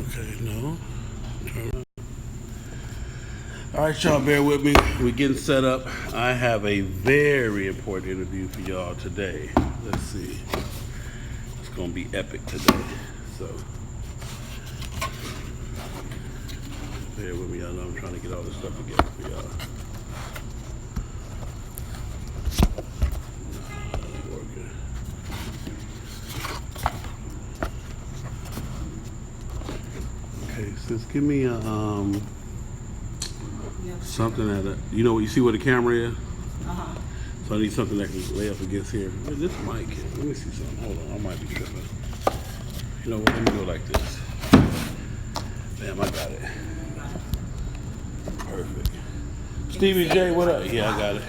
Okay, no. All right, y'all, bear with me. We're getting set up. I have a very important interview for y'all today. Let's see. It's going to be epic today. So, bear with me. I know I'm trying to get all this stuff together for y'all. Okay, sis, give me a something that you know. You see where the camera is? So I need something that can lay up against here. Where's this mic? Let me see something. Hold on, I might be tripping. You know what? Let me go like this. Bam, I got it. Perfect. Stevie J, what up? Yeah, I got it.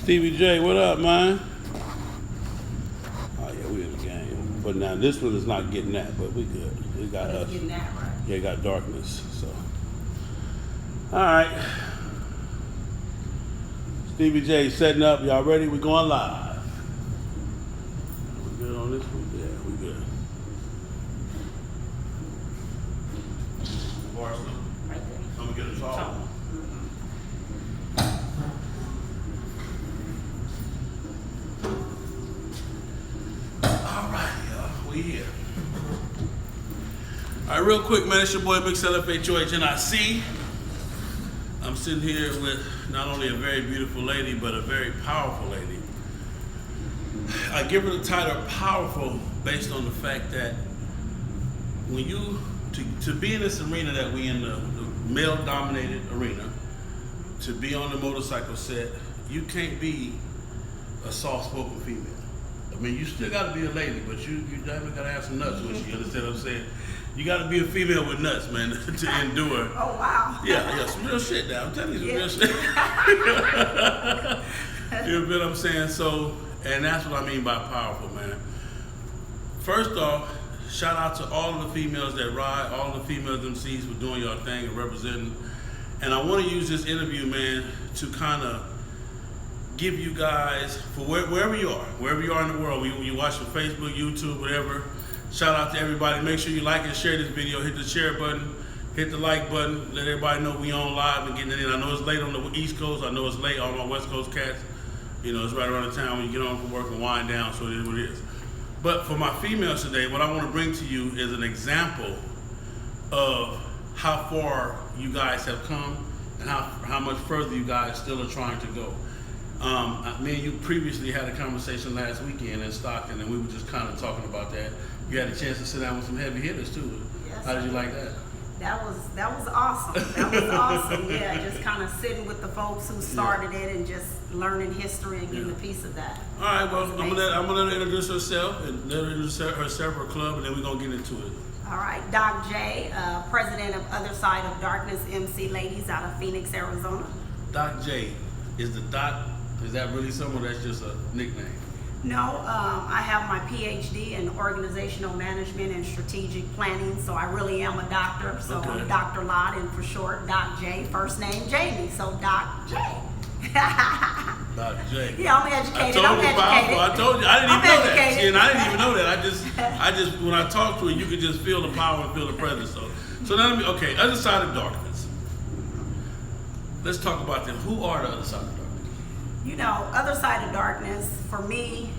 Stevie J, what up, man? Oh yeah, we in the game. But now this one is not getting that, but we good. It got us. Getting that right. Yeah, it got darkness. So, all right. Stevie J setting up. Y'all ready? We going live. We good on this one? Yeah, we good. Right there. I'm gonna get a tall one. All right, y'all. We here. All right, real quick, man. It's your boy Big LFHOHNIC. I'm sitting here with not only a very beautiful lady, but a very powerful lady. I give her the title powerful based on the fact that when you, to be in this arena that we in, the male-dominated arena, to be on the motorcycle set, you can't be a soft-spoken female. I mean, you still got to be a lady, but you definitely got to have some nuts with you. You understand what I'm saying? You got to be a female with nuts, man, to endure. Oh, wow. Yeah, some real shit now. I'm telling you some real shit. You know what I'm saying? So, and that's what I mean by powerful, man. First off, shout out to all of the females that ride, all the female MCs for doing your thing and representing. And I want to use this interview, man, to kind of give you guys, for wherever you are in the world, you watch on Facebook, YouTube, whatever. Shout out to everybody. Make sure you like and share this video. Hit the share button, hit the like button. Let everybody know we on live and getting it in. I know it's late on the East Coast. I know it's late on my West Coast cats. You know, it's right around the time when you get on from work and wind down, so it is what it is. But for my females today, what I want to bring to you is an example of how far you guys have come and how much further you guys still are trying to go. Me and you previously had a conversation last weekend in Stockton, and we were just kind of talking about that. You had a chance to sit down with some heavy hitters too. Yes, How did you like that? That was awesome. That was awesome. Yeah, just kind of sitting with the folks who started it and just learning history and getting a piece of that. All right, well, I'm gonna let her introduce herself and let her introduce herself, her club, and then we're gonna get into it. All right, Doc J, president of Other Side of Darkness MC Ladies out of Phoenix, Arizona. Doc J, is the Doc? Is that really someone that's just a nickname? No, I have my PhD in organizational management and strategic planning, so I really am a doctor. So Okay. I'm Dr. Lott, and for short, Doc J. First name Jamie, so Doc J. Doc J. Yeah, I'm educated. I told you. I didn't even know that. See, and I didn't even know that. I just when I talked to her, you could just feel the power and feel the presence. So now, okay, Other Side of Darkness. Let's talk about them. Who are the Other Side of Darkness? You know, Other Side of Darkness, for me,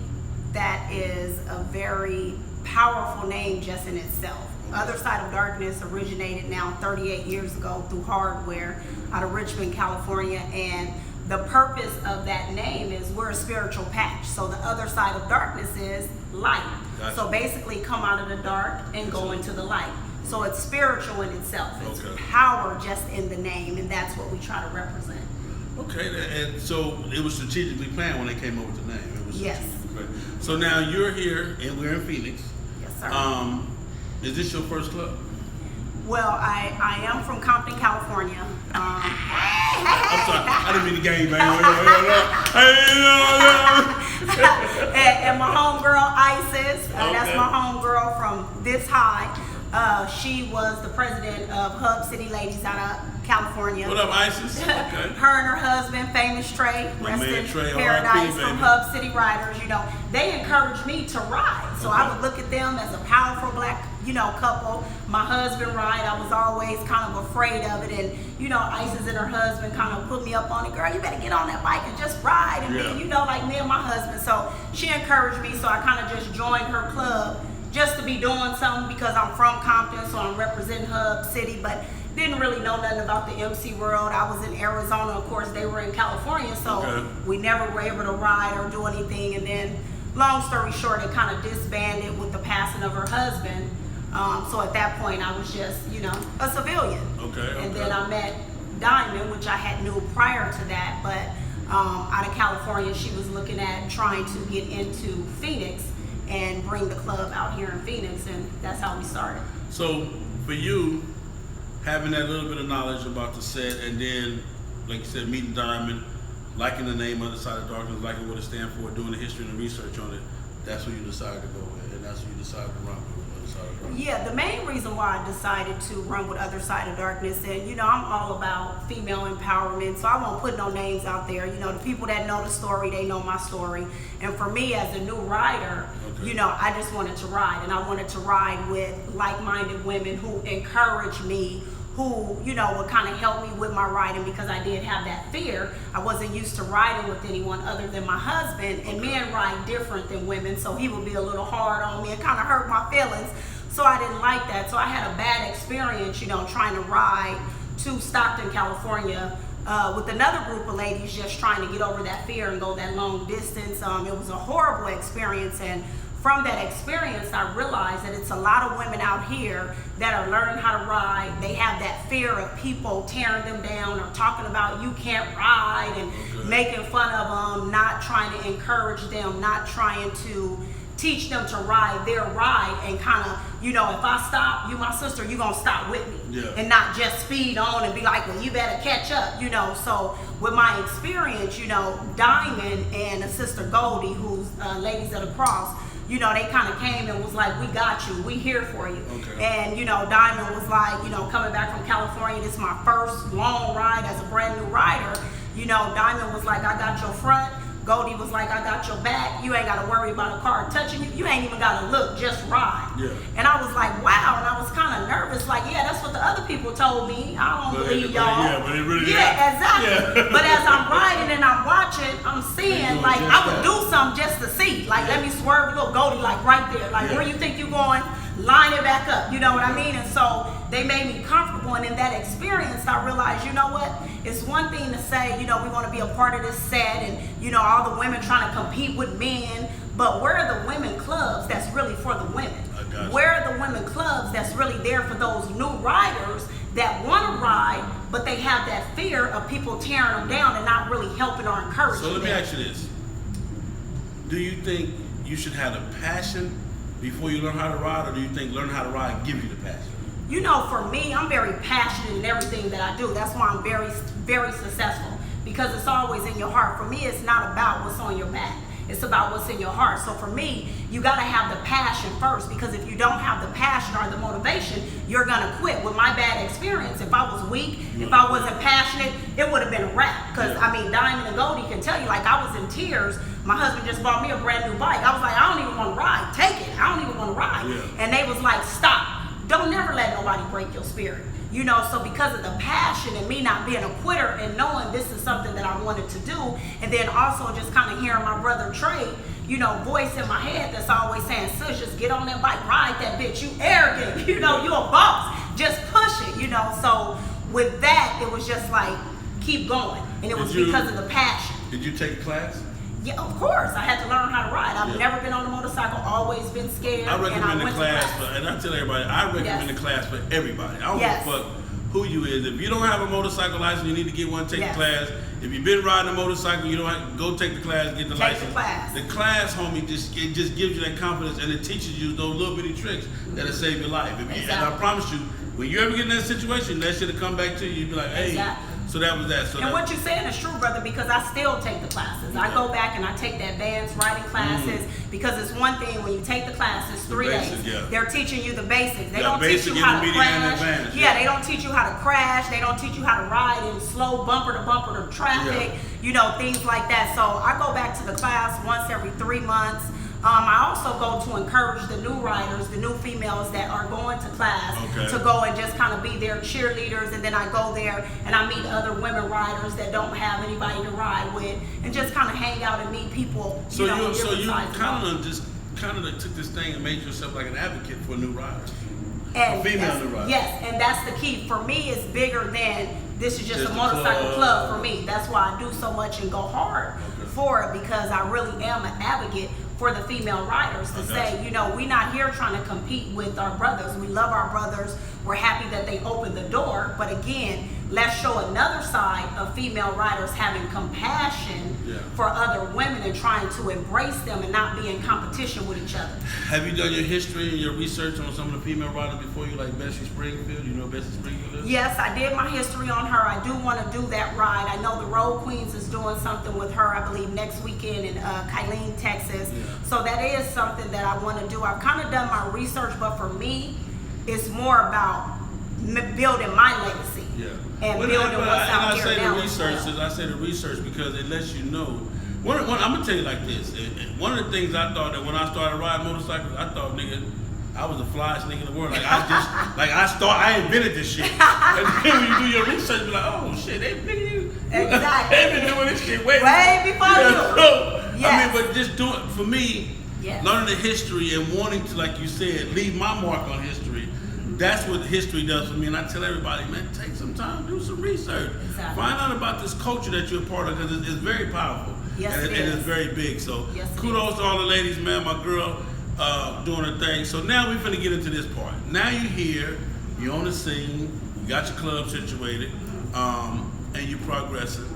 that is a very powerful name just in itself. Other Side of Darkness originated now 38 years ago through Hardware out of Richmond, California, and the purpose of that name is we're a spiritual patch. So the other side of darkness is light. Gotcha. So basically come out of the dark and go into the light. So it's spiritual in itself. It's power just in the name, and that's what we try to represent. Okay, and so it was strategically planned when they came up with the name. It was Yes. So now you're here, and we're in Phoenix. Yes, sir. Is this your first club? Well, I am from Compton, California. I'm sorry, I didn't mean to game bang. And my homegirl Isis, that's my homegirl from this high. She was the president of Hub City Ladies out of California. What up, Isis? Okay. Her and her husband, famous Trey, My rest man in Trey, paradise RIP, from baby. Hub City Riders. You know, they encouraged me to ride. So I would look at them as a powerful black, couple. My husband ride, I was always kind of afraid of it. And, Isis and her husband kind of put me up on it. Girl, you better get on that bike and just ride. And me, like me and my husband. So she encouraged me. So I kind of just joined her club just to be doing something because I'm from Compton. So I'm representing Hub City. But didn't really know nothing about the MC world. I was in Arizona. Of course, they were in California. So we never were able to ride or do anything. And then, long story short, it kind of disbanded with the passing of her husband. So at that point, I was just, a civilian. And then I met Diamond, which I had knew prior to that. But out of California, she was looking at trying to get into Phoenix and bring the club out here in Phoenix. And that's how we started. So for you, having that little bit of knowledge about the set, and then, like you said, meeting Diamond, liking the name Other Side of Darkness, liking what it stands for, doing the history and the research on it, that's what you decided to go with, and that's what you decided to run with Other Side of Darkness. Yeah, the main reason why I decided to run with Other Side of Darkness, and I'm all about female empowerment, so I won't put no names out there. The people that know the story, they know my story. And for me as a new rider, I just wanted to ride, and I wanted to ride with like-minded women who encourage me, who, would kind of help me with my riding, because I did have that fear. I wasn't used to riding with anyone other than my husband, and men ride different than women, so he would be a little hard on me and kind of hurt my feelings. So I didn't like that. So I had a bad experience, trying to ride to Stockton, California, with another group of ladies just trying to get over that fear and go that long distance. It was a horrible experience, and from that experience, I realized that it's a lot of women out here that are learning how to ride. They have that fear of people tearing them down or talking about you can't ride and making fun of them, not trying to encourage them, not trying to teach them to ride their ride, and kind of, if I stop, you my sister, you gonna stop with me, and not just speed on and be like, well, you better catch up, So with my experience, Diamond and a sister Goldie, who's Ladies of the Cross, they kind of came and was like, we got you, we here for you. And, Diamond was like, coming back from California, this is my first long ride as a brand new rider. Diamond was like, I got your front. Goldie was like, I got your back. You ain't got to worry about a car touching you. You ain't even got to look, just ride. And I was like, wow. And I was kind of nervous. Like, that's what the other people told me. I don't believe y'all. But it really exactly. But as I'm riding and I'm watching, I'm seeing, like, I would do something just to see. Like, let me swerve a little. Goldie, like, right there. Like, where you think you going? Line it back up. You know what I mean? And so they made me comfortable. And in that experience, I realized, what? It's one thing to say, we want to be a part of this set, and, all the women trying to compete with men. But where are the women clubs that's really for the women? Where are the women clubs that's really there for those new riders that want to ride, but they have that fear of people tearing them down and not really helping or encouraging them? So let me ask you this. Do you think you should have a passion before you learn how to ride, or do you think learning how to ride give you the passion? For me, I'm very passionate in everything that I do. That's why I'm very, very successful, because it's always in your heart. For me, it's not about what's on your back. It's about what's in your heart. So for me, you got to have the passion first, because if you don't have the passion or the motivation, you're going to quit. With my bad experience, if I was weak, if I wasn't passionate, it would have been a wrap. Because, Diamond and Goldie can tell you, like, I was in tears. My husband just bought me a brand new bike. I was like, I don't even want to ride. Take it. I don't even want to ride. And they was like, stop. Don't never let nobody break your spirit. So because of the passion and me not being a quitter and knowing this is something that I wanted to do, and then also just kind of hearing my brother Trey, voice in my head that's always saying, sis, just get on that bike, ride that bitch, you arrogant, you a boss, just push it, So with that, it was just like, keep going. And it was because of the passion. Did you take a class? Yeah, of course. I had to learn how to ride. I've never been on a motorcycle, always been scared. I recommend the class, and I tell everybody, I recommend the class for everybody. I don't give a fuck who you is. If you don't have a motorcycle license, you need to get one, take the class. If you've been riding a motorcycle, you don't have to go take the class, get the license. The class, homie, it just gives you that confidence, and it teaches you those little bitty tricks that'll save your life. And I promise you, when you ever get in that situation, that shit'll come back to you. You'll be like, hey. So that was that. And what you're saying is true, brother, because I still take the classes. I go back and I take the advanced riding classes, because it's one thing when you take the classes, 3 days. They're teaching you the basics. They don't teach you how to crash. They don't teach you how to crash. They don't teach you how to ride in slow bumper to traffic, things like that. So I go back to the class once every 3 months. I also go to encourage the new riders, the new females that are going to class, to go and just kind of be their cheerleaders. And then I go there and I meet other women riders that don't have anybody to ride with, and just kind of hang out and meet people. So you kind of took this thing and made yourself like an advocate for new riders. And female new riders. Yes, and that's the key. For me, it's bigger than this is just a motorcycle club for me. That's why I do so much and go hard for it, because I really am an advocate for the female riders to say, you know, we're not here trying to compete with our brothers. We love our brothers. We're happy that they opened the door. But again, let's show another side of female riders having compassion for other women and trying to embrace them and not be in competition with each other. Have you done your history and your research on some of the female riders before you, like Bessie Springfield? You know who Bessie Springfield is? Yes, I did my history on her. I do want to do that ride. I know the Road Queens is doing something with her, I believe, next weekend in Kylene, Texas. So that is something that I want to do. I've kind of done my research, but for me, it's more about building my legacy and building what's out here now. I say the research because it lets you know. I'm gonna tell you like this. One of the things I thought that when I started riding motorcycles, I thought, nigga, I was the flyest nigga in the world. Like I invented this shit. And then when you do your research, you're like, oh shit, they've been doing this shit way before you. I mean, but just doing for me, learning the history and wanting to, like you said, leave my mark on history. That's what history does for me. And I tell everybody, man, take some time, do some research. Find out about this culture that you're a part of, because it's very powerful. And it's very big. So kudos to all the ladies, man. My girl doing her thing. So now we're finna get into this part. Now you're here, you're on the scene, you got your club situated, and you're progressing.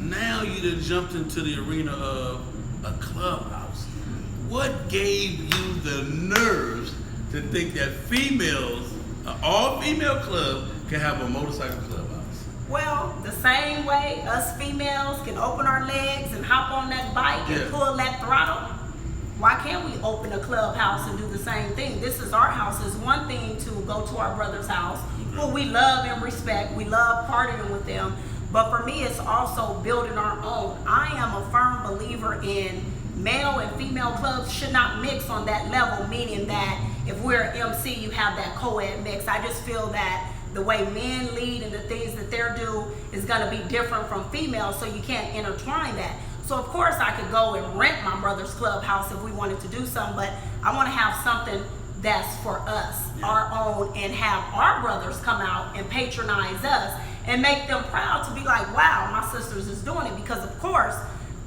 Now you done jumped into the arena of a clubhouse. What gave you the nerves to think that females, an all-female club, can have a motorcycle clubhouse? Well, the same way us females can open our legs and hop on that bike and pull that throttle, why can't we open a clubhouse and do the same thing? This is our house. It's one thing to go to our brother's house, who we love and respect. We love partying with them. But for me, it's also building our own. I am a firm believer in male and female clubs should not mix on that level, meaning that if we're an MC, you have that co-ed mix. I just feel that the way men lead and the things that they're do is gonna be different from females, so you can't intertwine that. So of course I could go and rent my brother's clubhouse if we wanted to do something, but I wanna have something that's for us, our own, and have our brothers come out and patronize us and make them proud to be like, wow, my sisters is doing it. Because of course,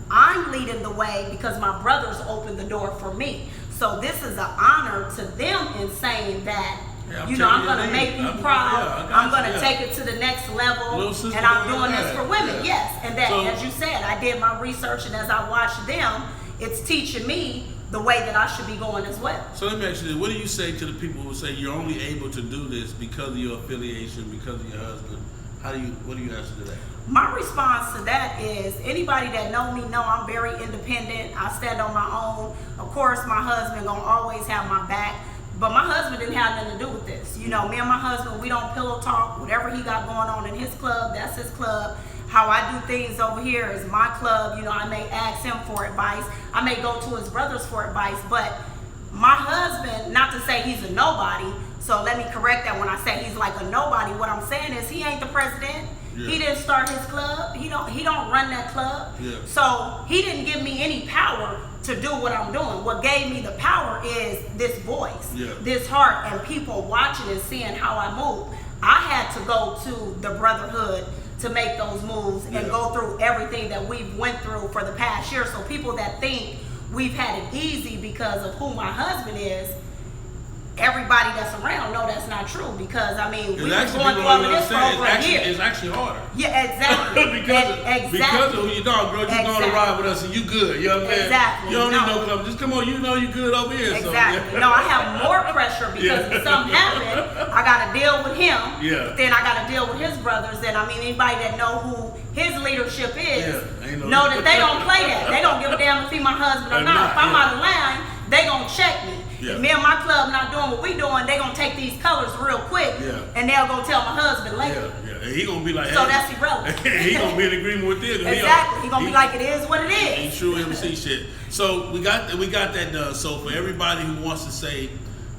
I'm leading the way because my brothers opened the door for me. So this is an honor to them in saying that, I'm going to make you proud. I'm going to take it to the next level, and I'm doing this for women. Yes, and that, as you said, I did my research, and as I watched them, it's teaching me the way that I should be going as well. So let me ask you this. What do you say to the people who say you're only able to do this because of your affiliation, because of your husband? What do you answer to that? My response to that is, anybody that know me know I'm very independent. I stand on my own. Of course, my husband gonna always have my back, but my husband didn't have nothing to do with this. You know, me and my husband, we don't pillow talk. Whatever he got going on in his club, that's his club. How I do things over here is my club. You know, I may ask him for advice. I may go to his brothers for advice, but my husband, not to say he's a nobody, so let me correct that when I say he's like a nobody. What I'm saying is he ain't the president. He didn't start his club. He don't run that club. So he didn't give me any power to do what I'm doing. What gave me the power is this voice, this heart, and people watching and seeing how I move. I had to go to the brotherhood to make those moves and go through everything that we've went through for the past year. So people that think we've had it easy because of who my husband is, everybody that's around know that's not true, because I mean, we were going through all of this for over a year. It's actually harder. Yeah, exactly. because of who you dog, girl, just going to ride with us and you good. You know what I'm saying? Exactly. You don't need no club. Just come on, you know you good over here. Exactly. So, No, I have more pressure because if something happened, I got to deal with him. Then I got to deal with his brothers. And I mean, anybody that know who his leadership is, know that they don't play that. They don't give a damn if he my husband or not. If I'm out of line, they gonna check me. If me and my club club not doing what we doing, they gonna take these colors real quick, and they'll go tell my husband later. And he gonna be like, so that's irrelevant. He gonna be in agreement with this. Exactly. He gonna be like, it is what it is. Ain't true MC shit. So we got that done. So for everybody who wants to say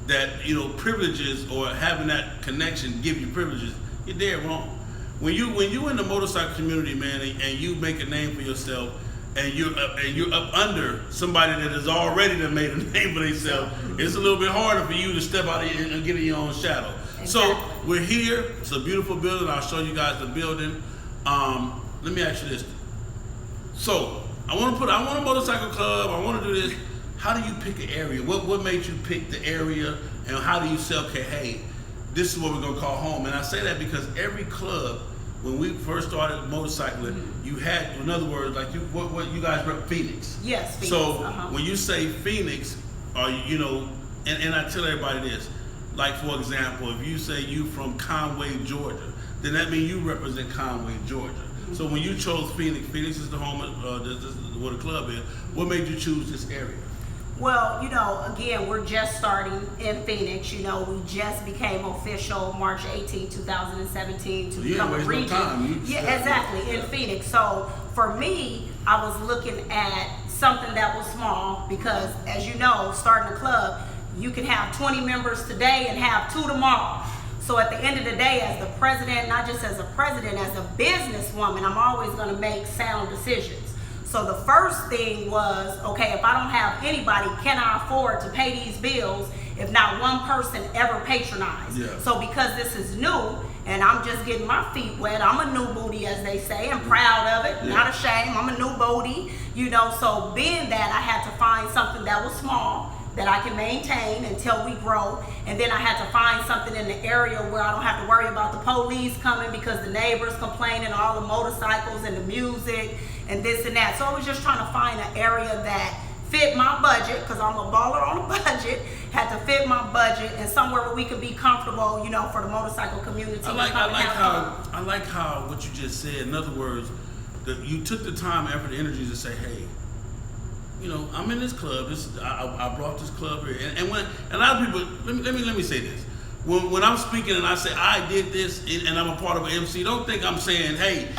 that privileges or having that connection give you privileges, you're dead wrong. When you in the motorcycle community, man, and you make a name for yourself, and you're up under somebody that has already made a name for themselves, it's a little bit harder for you to step out and get in your own shadow. Exactly. So we're here. It's a beautiful building. I'll show you guys the building. Let me ask you this. So I want a motorcycle club. I want to do this. How do you pick an area? What made you pick the area, and how do you say, okay, hey, this is what we're gonna call home? And I say that because every club, when we first started motorcycling, you had, in other words, like what you guys rep Phoenix. Yes, Phoenix. So when you say Phoenix, and I tell everybody this, like for example, if you say you from Conway, Georgia, then that means you represent Conway, Georgia. So when you chose Phoenix is the home of this is where the club is. What made you choose this area? Well, again, we're just starting in Phoenix. We just became official March 18, 2017 to become a region. Exactly, in Phoenix. So for me, I was looking at something that was small because, as you know, starting a club, you can have 20 members today and have 2 tomorrow. So at the end of the day, as the president, not just as a president, as a businesswoman, I'm always going to make sound decisions. So the first thing was, okay, if I don't have anybody, can I afford to pay these bills if not one person ever patronized? Yeah. So because this is new and I'm just getting my feet wet, I'm a new booty, as they say. I'm proud of it, not ashamed. I'm a new booty, So being that, I had to find something that was small that I can maintain until we grow. And then I had to find something in the area where I don't have to worry about the police coming because the neighbors complaining, all the motorcycles and the music and this and that. So I was just trying to find an area that fit my budget, because I'm a baller on a budget, had to fit my budget, and somewhere where we could be comfortable, for the motorcycle community. I like how what you just said. In other words, you took the time, effort, and energy to say, hey, I'm in this club. I brought this club here, and when a lot of people, let me say this. When I'm speaking and I say I did this and I'm a part of an MC, don't think I'm saying, hey,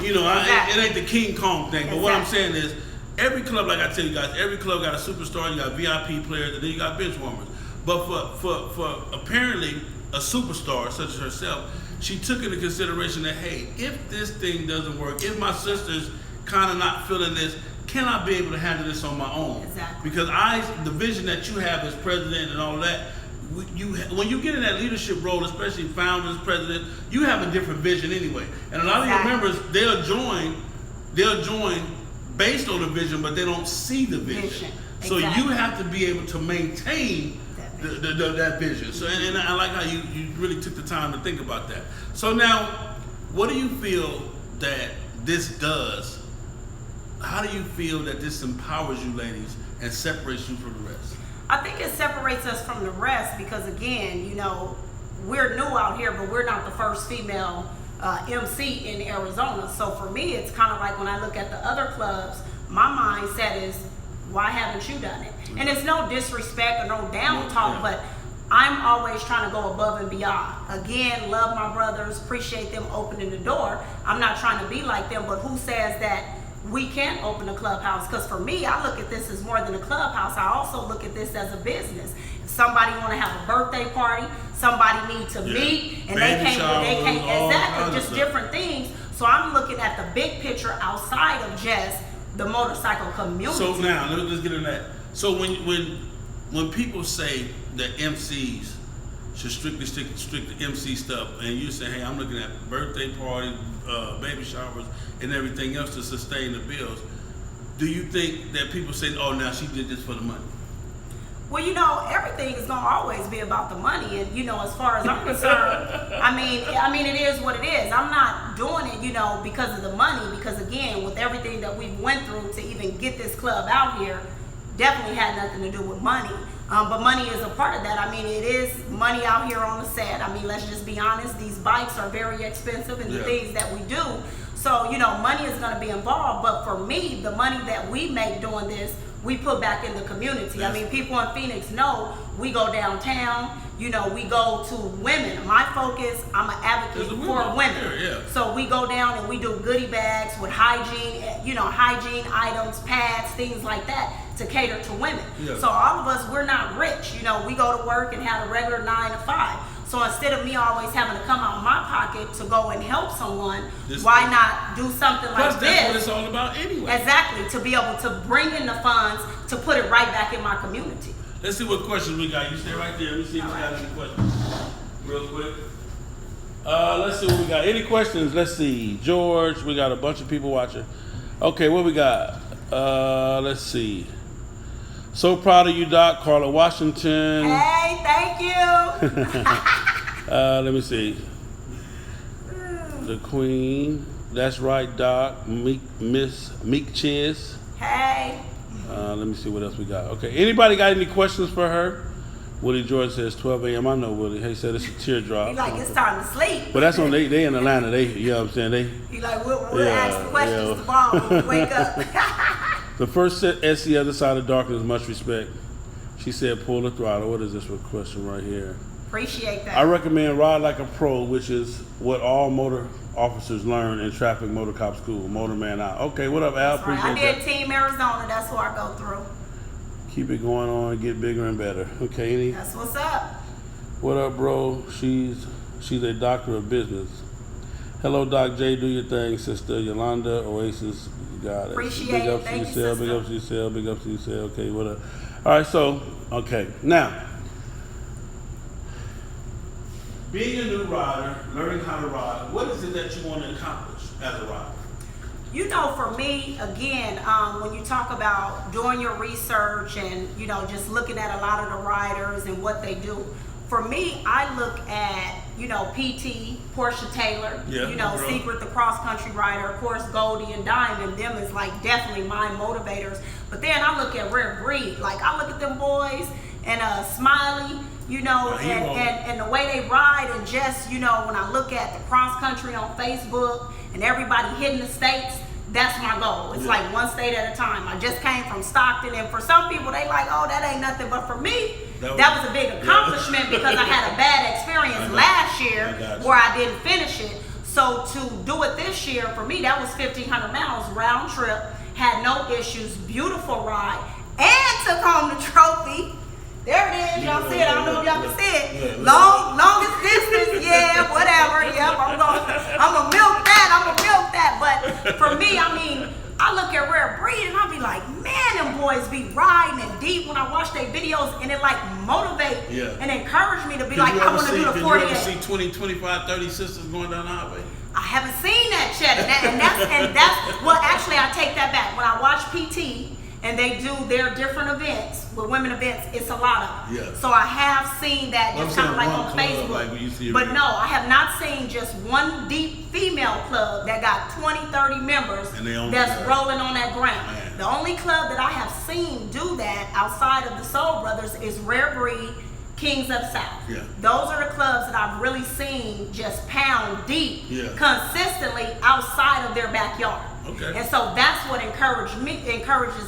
it ain't the King Kong thing. But what I'm saying is, every club, like I tell you guys, every club got a superstar. You got VIP players, and then you got bench warmers. But for apparently a superstar such as herself, she took into consideration that, hey, if this thing doesn't work, if my sister's kind of not feeling this, can I be able to handle this on my own? Exactly. Because the vision that you have as president and all that, when you get in that leadership role, especially founders, president, you have a different vision anyway. And a lot of your members, they'll join based on the vision, but they don't see the vision. So you have to be able to maintain that vision. So and I like how you really took the time to think about that. So now, what do you feel that this does? How do you feel that this empowers you ladies and separates you from the rest? I think it separates us from the rest because, again, we're new out here, but we're not the first female MC in Arizona. So for me, it's kind of like when I look at the other clubs, my mindset is, why haven't you done it? And it's no disrespect or no down talk, but I'm always trying to go above and beyond. Again, love my brothers, appreciate them opening the door. I'm not trying to be like them, but who says that we can't open a clubhouse? Because for me, I look at this as more than a clubhouse. I also look at this as a business. If somebody want to have a birthday party, somebody need to meet, and they can't exactly, just different things. So I'm looking at the big picture outside of just the motorcycle community. So now, let's get into that. So when people say that MCs should strictly stick to MC stuff, and you say, hey, I'm looking at birthday parties, baby showers, and everything else to sustain the bills, do you think that people say, oh, now she did this for the money? Well, everything is gonna always be about the money, and as far as I'm concerned, I mean, it is what it is. I'm not doing it, because of the money. Because again, with everything that we went through to even get this club out here, definitely had nothing to do with money. But money is a part of that. I mean, it is money out here on the set. I mean, let's just be honest. These bikes are very expensive, and the things that we do. So, money is going to be involved. But for me, the money that we make doing this, we put back in the community. I mean, people in Phoenix know we go downtown. We go to women. My focus, I'm an advocate for women. Yeah. So we go down and we do goodie bags with hygiene, hygiene items, pads, things like that to cater to women. Yeah. So all of us, we're not rich. We go to work and have a regular 9 to 5. So instead of me always having to come out of my pocket to go and help someone, why not do something like this? That's what it's all about anyway. Exactly, to be able to bring in the funds to put it right back in my community. Let's see what questions we got. You stay right there. Let me see if we got any questions. Real quick. Let's see what we got. Any questions? Let's see. George, we got a bunch of people watching. Okay, what we got? Let's see. So proud of you, Doc. Carla Washington. Hey, thank you. Let me see. The Queen. That's right, Doc. Miss Meek Chiz. Hey. Let me see what else we got. Okay. Anybody got any questions for her? Willie George says 12 a.m. I know Willie. He said it's a teardrop. He like, it's time to sleep. But that's on they in Atlanta. You know what I'm saying? He like, we'll ask the questions tomorrow when we wake up. The first SC Other Side of Darkness, much respect. She said pull the throttle. What is this question right here? Appreciate that. I recommend ride like a pro, which is what all motor officers learn in traffic motor cop school. Motorman out. Okay, what up, Al? That's right. Appreciate I did Team Arizona. That's who I go through. Keep it going on, get bigger and better. Okay, That's what's up. What up, bro? She's a doctor of business. Hello, Doc J. Do your thing, sister. Yolanda, Oasis, you got it. Appreciate big it. ups Thank to you, yourself, sister. big ups to yourself, big ups to yourself. Okay, what up? All right, so, okay. Now, being a new rider, learning how to ride, what is it that you want to accomplish as a rider? For me, again, when you talk about doing your research and, just looking at a lot of the riders and what they do, for me, I look at, PT, Portia Taylor, Secret, the cross-country rider, of course, Goldie and Diamond, them is like definitely my motivators. But then I look at Rare Breed, like I look at them boys and Smiley, and the way they ride and just, when I look at the cross-country on Facebook and everybody hitting the states, that's my goal. It's like one state at a time. I just came from Stockton, and for some people, they like, oh, that ain't nothing. But for me, that was a big accomplishment because I had a bad experience last year where I didn't finish it. So to do it this year, for me, that was 1,500 miles round trip, had no issues, beautiful ride, and took home the trophy. There it is, y'all see it. I don't know if y'all can see it. Longest distance, whatever. Yep, I'm gonna milk that. But for me, I look at Rare Breed and I be like, man, them boys be riding and deep when I watch their videos, and it like motivate and encourage me to be like, I want to do the 48. Did you ever see 20, 25, 30 sisters going down the highway? I haven't seen that yet, and that's well, actually, I take that back. When I watch PT and they do their different events, with women events, it's a lot of them. So I have seen that just kind of like on Facebook. But no, I have not seen just one deep female club that got 20, 30 members that's rolling on that ground. Man. The only club that I have seen do that outside of the Soul Brothers is Rare Breed, Kings of South. Those are the clubs that I've really seen just pound deep consistently outside of their backyard. And so that's what encourages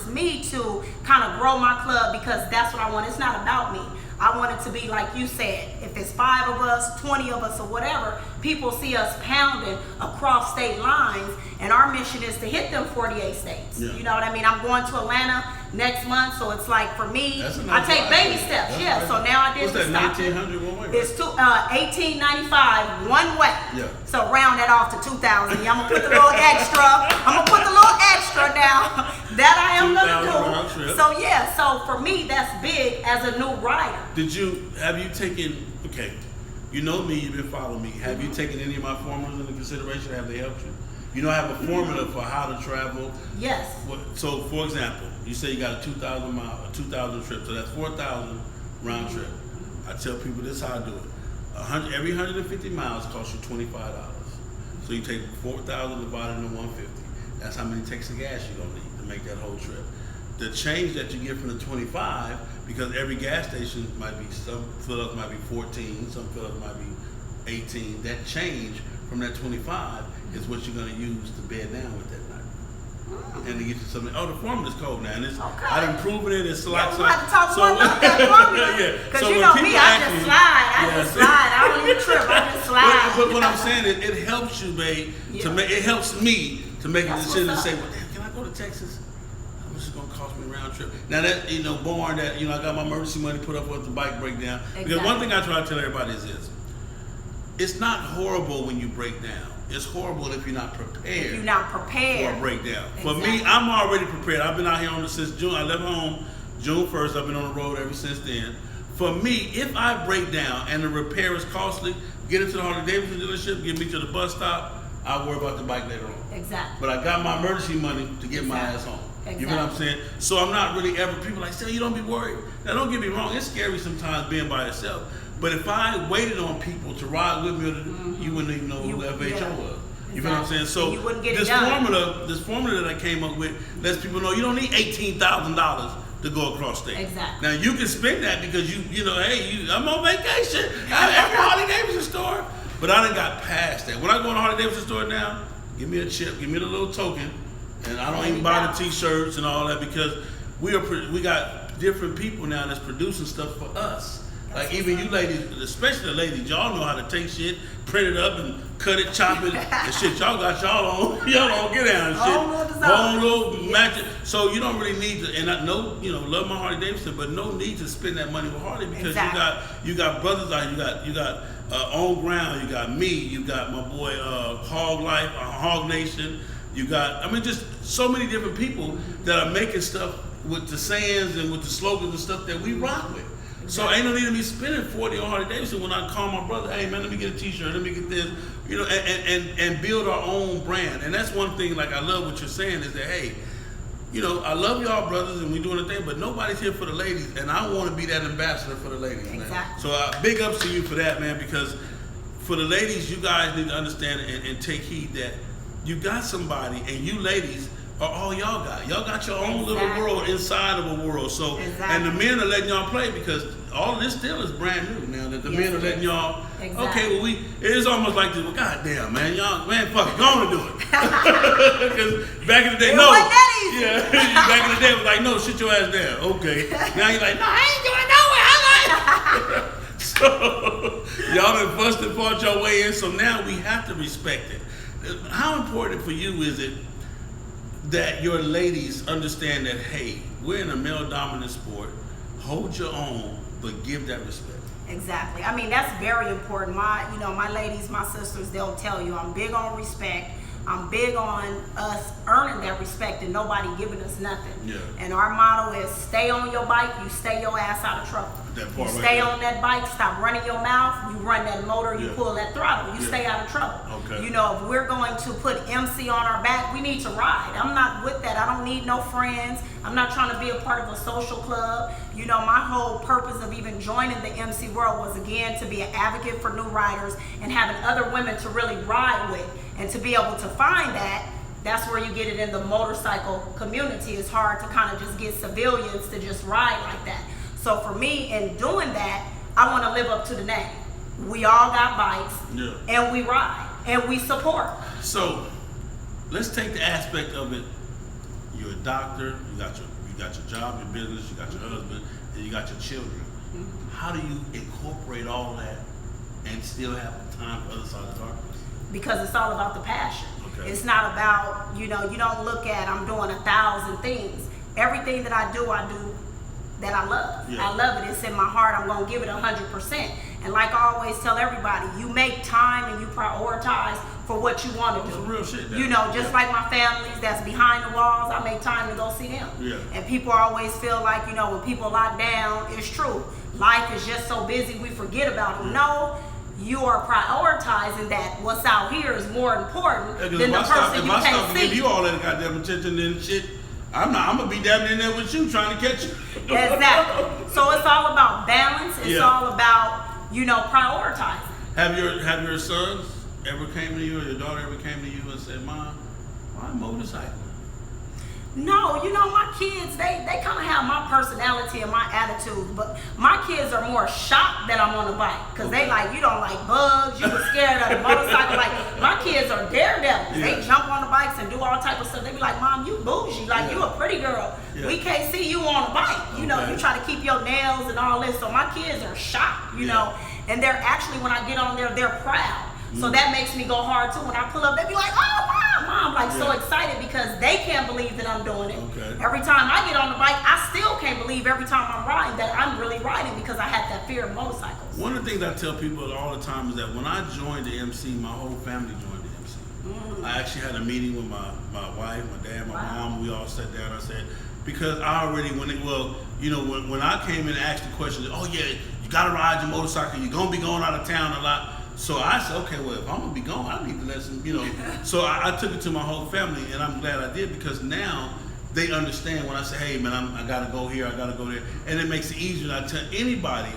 me to kind of grow my club, because that's what I want. It's not about me. I want it to be like you said, if it's 5 of us, 20 of us, or whatever, people see us pounding across state lines, and our mission is to hit them 48 states. You know what I mean? I'm going to Atlanta next month, so it's like for me, I take baby steps. So now I did the Stockton. $1,900 one way, right? It's $1,895 one way. So round that off to 2,000. I'm gonna put the little extra. Now that I am gonna do. So so for me, that's big as a new rider. Have you taken? Okay, you know me. You've been following me. Have you taken any of my formulas into consideration? Have they helped you? I have a formula for how to travel. Yes. So, for example, you say you got a 2,000 trip, so that's 4,000 round trip. I tell people this is how I do it. Every 150 miles costs you $25. So you take 4,000 divided into 150. That's how many tanks of gas you're gonna need to make that whole trip. The change that you get from the 25, because every gas station might be, some fill-ups might be 14, some fill-ups might be 18. That change from that 25 is what you're going to use to bed down with that night. And to get you something. Oh, the formula's cold now, and it's I done proven it. It's like we'll have to talk more about that formula. Because so you know me, I just slide. I don't even trip. I just slide. But what I'm saying is, it helps you, babe. To make it helps me to make a decision to say, well, damn, can I go to Texas? How much is it gonna cost me a round trip? Now that born that I got my emergency money put up with the bike breakdown. Exactly. Because one thing I try to tell everybody is this: it's not horrible when you break down. It's horrible if you're not prepared. If you're not prepared for a breakdown. Exactly. For me, I'm already prepared. I've been out here on since June. I left home June 1st. I've been on the road ever since then. For me, if I break down and the repair is costly, get into the Harley Davidson dealership, get me to the bus stop. I'll worry about the bike later on. Exactly. But I got my emergency money to get my ass home. Exactly. You know what I'm saying? So I'm not really ever, people like, say, you don't be worried. Now don't get me wrong, it's scary sometimes being by yourself. But if I waited on people to ride with me, you wouldn't even know who FHO was. You know what I'm saying? So this formula that I came up with lets people know you don't need $18,000 to go across state. Exactly. Now you can spend that because I'm on vacation. Every Harley Davidson store. But I done got past that. When I go in the Harley Davidson store now, give me a chip, give me the little token, and I don't even buy the t-shirts and all that because we got different people now that's producing stuff for us. Like even you ladies, especially the ladies, y'all know how to take shit, print it up and cut it, chop it, and shit. Y'all got y'all don't get down and shit. Whole little magic. So you don't really need to, and I know, love my Harley Davidson, but no need to spend that money with Harley because you got brothers out, you got On Ground, you got me, you got my boy Hog Life, Hog Nation, you got, just so many different people that are making stuff with the sayings and with the slogans and stuff that we rock with. So ain't no need of me spending $40 on Harley Davidson when I call my brother, hey man, let me get a t-shirt, let me get this, and build our own brand. And that's one thing, like I love what you're saying is that, hey, I love y'all brothers and we doing a thing, but nobody's here for the ladies, and I want to be that ambassador for the ladies, man. Exactly. So big ups to you for that, man, because for the ladies, you guys need to understand and take heed that you got somebody, and you ladies are all y'all got. Y'all got your own little world inside of a world. So, and the men are letting y'all play because all of this still is brand new now. That the men are letting y'all. Exactly. Okay, well it is almost like this. Well, goddamn, man, y'all, man, fuck it, go on and do it. Because back in the day, back in the day, it was like, no, sit your ass down. Okay, now you're like, no, I ain't going nowhere. So y'all done fussed and fought your way in. So now we have to respect it. How important for you is it that your ladies understand that, hey, we're in a male-dominant sport. Hold your own, but give that respect. Exactly. That's very important. My ladies, my sisters, they'll tell you I'm big on respect. I'm big on us earning that respect and nobody giving us nothing. Yeah. And our motto is stay on your bike, you stay your ass out of trouble. You stay on that bike, stop running your mouth, you run that motor, you pull that throttle, you stay out of trouble. Okay. If we're going to put MC on our back, we need to ride. I'm not with that. I don't need no friends. I'm not trying to be a part of a social club. My whole purpose of even joining the MC world was, again, to be an advocate for new riders and having other women to really ride with. And to be able to find that's where you get it in the motorcycle community. It's hard to kind of just get civilians to just ride like that. So for me, in doing that, I want to live up to the name. We all got bikes, and we ride, and we support. So let's take the aspect of it. You're a doctor, you got your job, your business, you got your husband, and you got your children. Mm-hmm. How do you incorporate all that and still have time for other side of the darkness? Because it's all about the passion. Okay. It's not about, you don't look at I'm doing 1,000 things. Everything that I do that I love. Yeah. I love it. It's in my heart. I'm going to give it 100%. And like I always tell everybody, you make time and you prioritize for what you want to do. Some real shit. Just like my families that's behind the walls, I make time to go see them. Yeah. And people always feel like, when people lock down, it's true. Life is just so busy we forget about them. No. You are prioritizing that what's out here is more important than the person you can't see. If I stop to give you all that goddamn attention and shit, I'm gonna be down in there with you trying to catch you. Exactly. So it's all about balance. It's all about, prioritizing. Have your sons ever came to you or your daughter ever came to you and said, Mom, why motorcycle? No, my kids, they kind of have my personality and my attitude, but my kids are more shocked that I'm on the bike because they like, you don't like bugs, you were scared of the motorcycle. Like, my kids are daredevils. Yeah. They jump on the bikes and do all type of stuff. They be like, Mom, you bougie, like you a pretty girl. Yeah. We can't see you on the bike. You know, you try to keep your nails and all this. So my kids are shocked, you know, and they're actually, when I get on there, they're proud. So that makes me go hard too. When I pull up, they be like, oh, Mom, like so excited because they can't believe that I'm doing it. Okay. Every time I get on the bike, I still can't believe every time I'm riding that I'm really riding because I had that fear of motorcycles. One of the things I tell people all the time is that when I joined the MC, my whole family joined the MC. I actually had a meeting with my wife, my dad, my mom. We all sat down. I said, because I already, when I came in and asked the question, oh yeah, you gotta ride your motorcycle, you're gonna be going out of town a lot. So I said, okay, well, if I'm gonna be gone, I need to let some, So I took it to my whole family, and I'm glad I did because now they understand when I say, hey, man, I gotta go here, I gotta go there, and it makes it easier. And I tell anybody,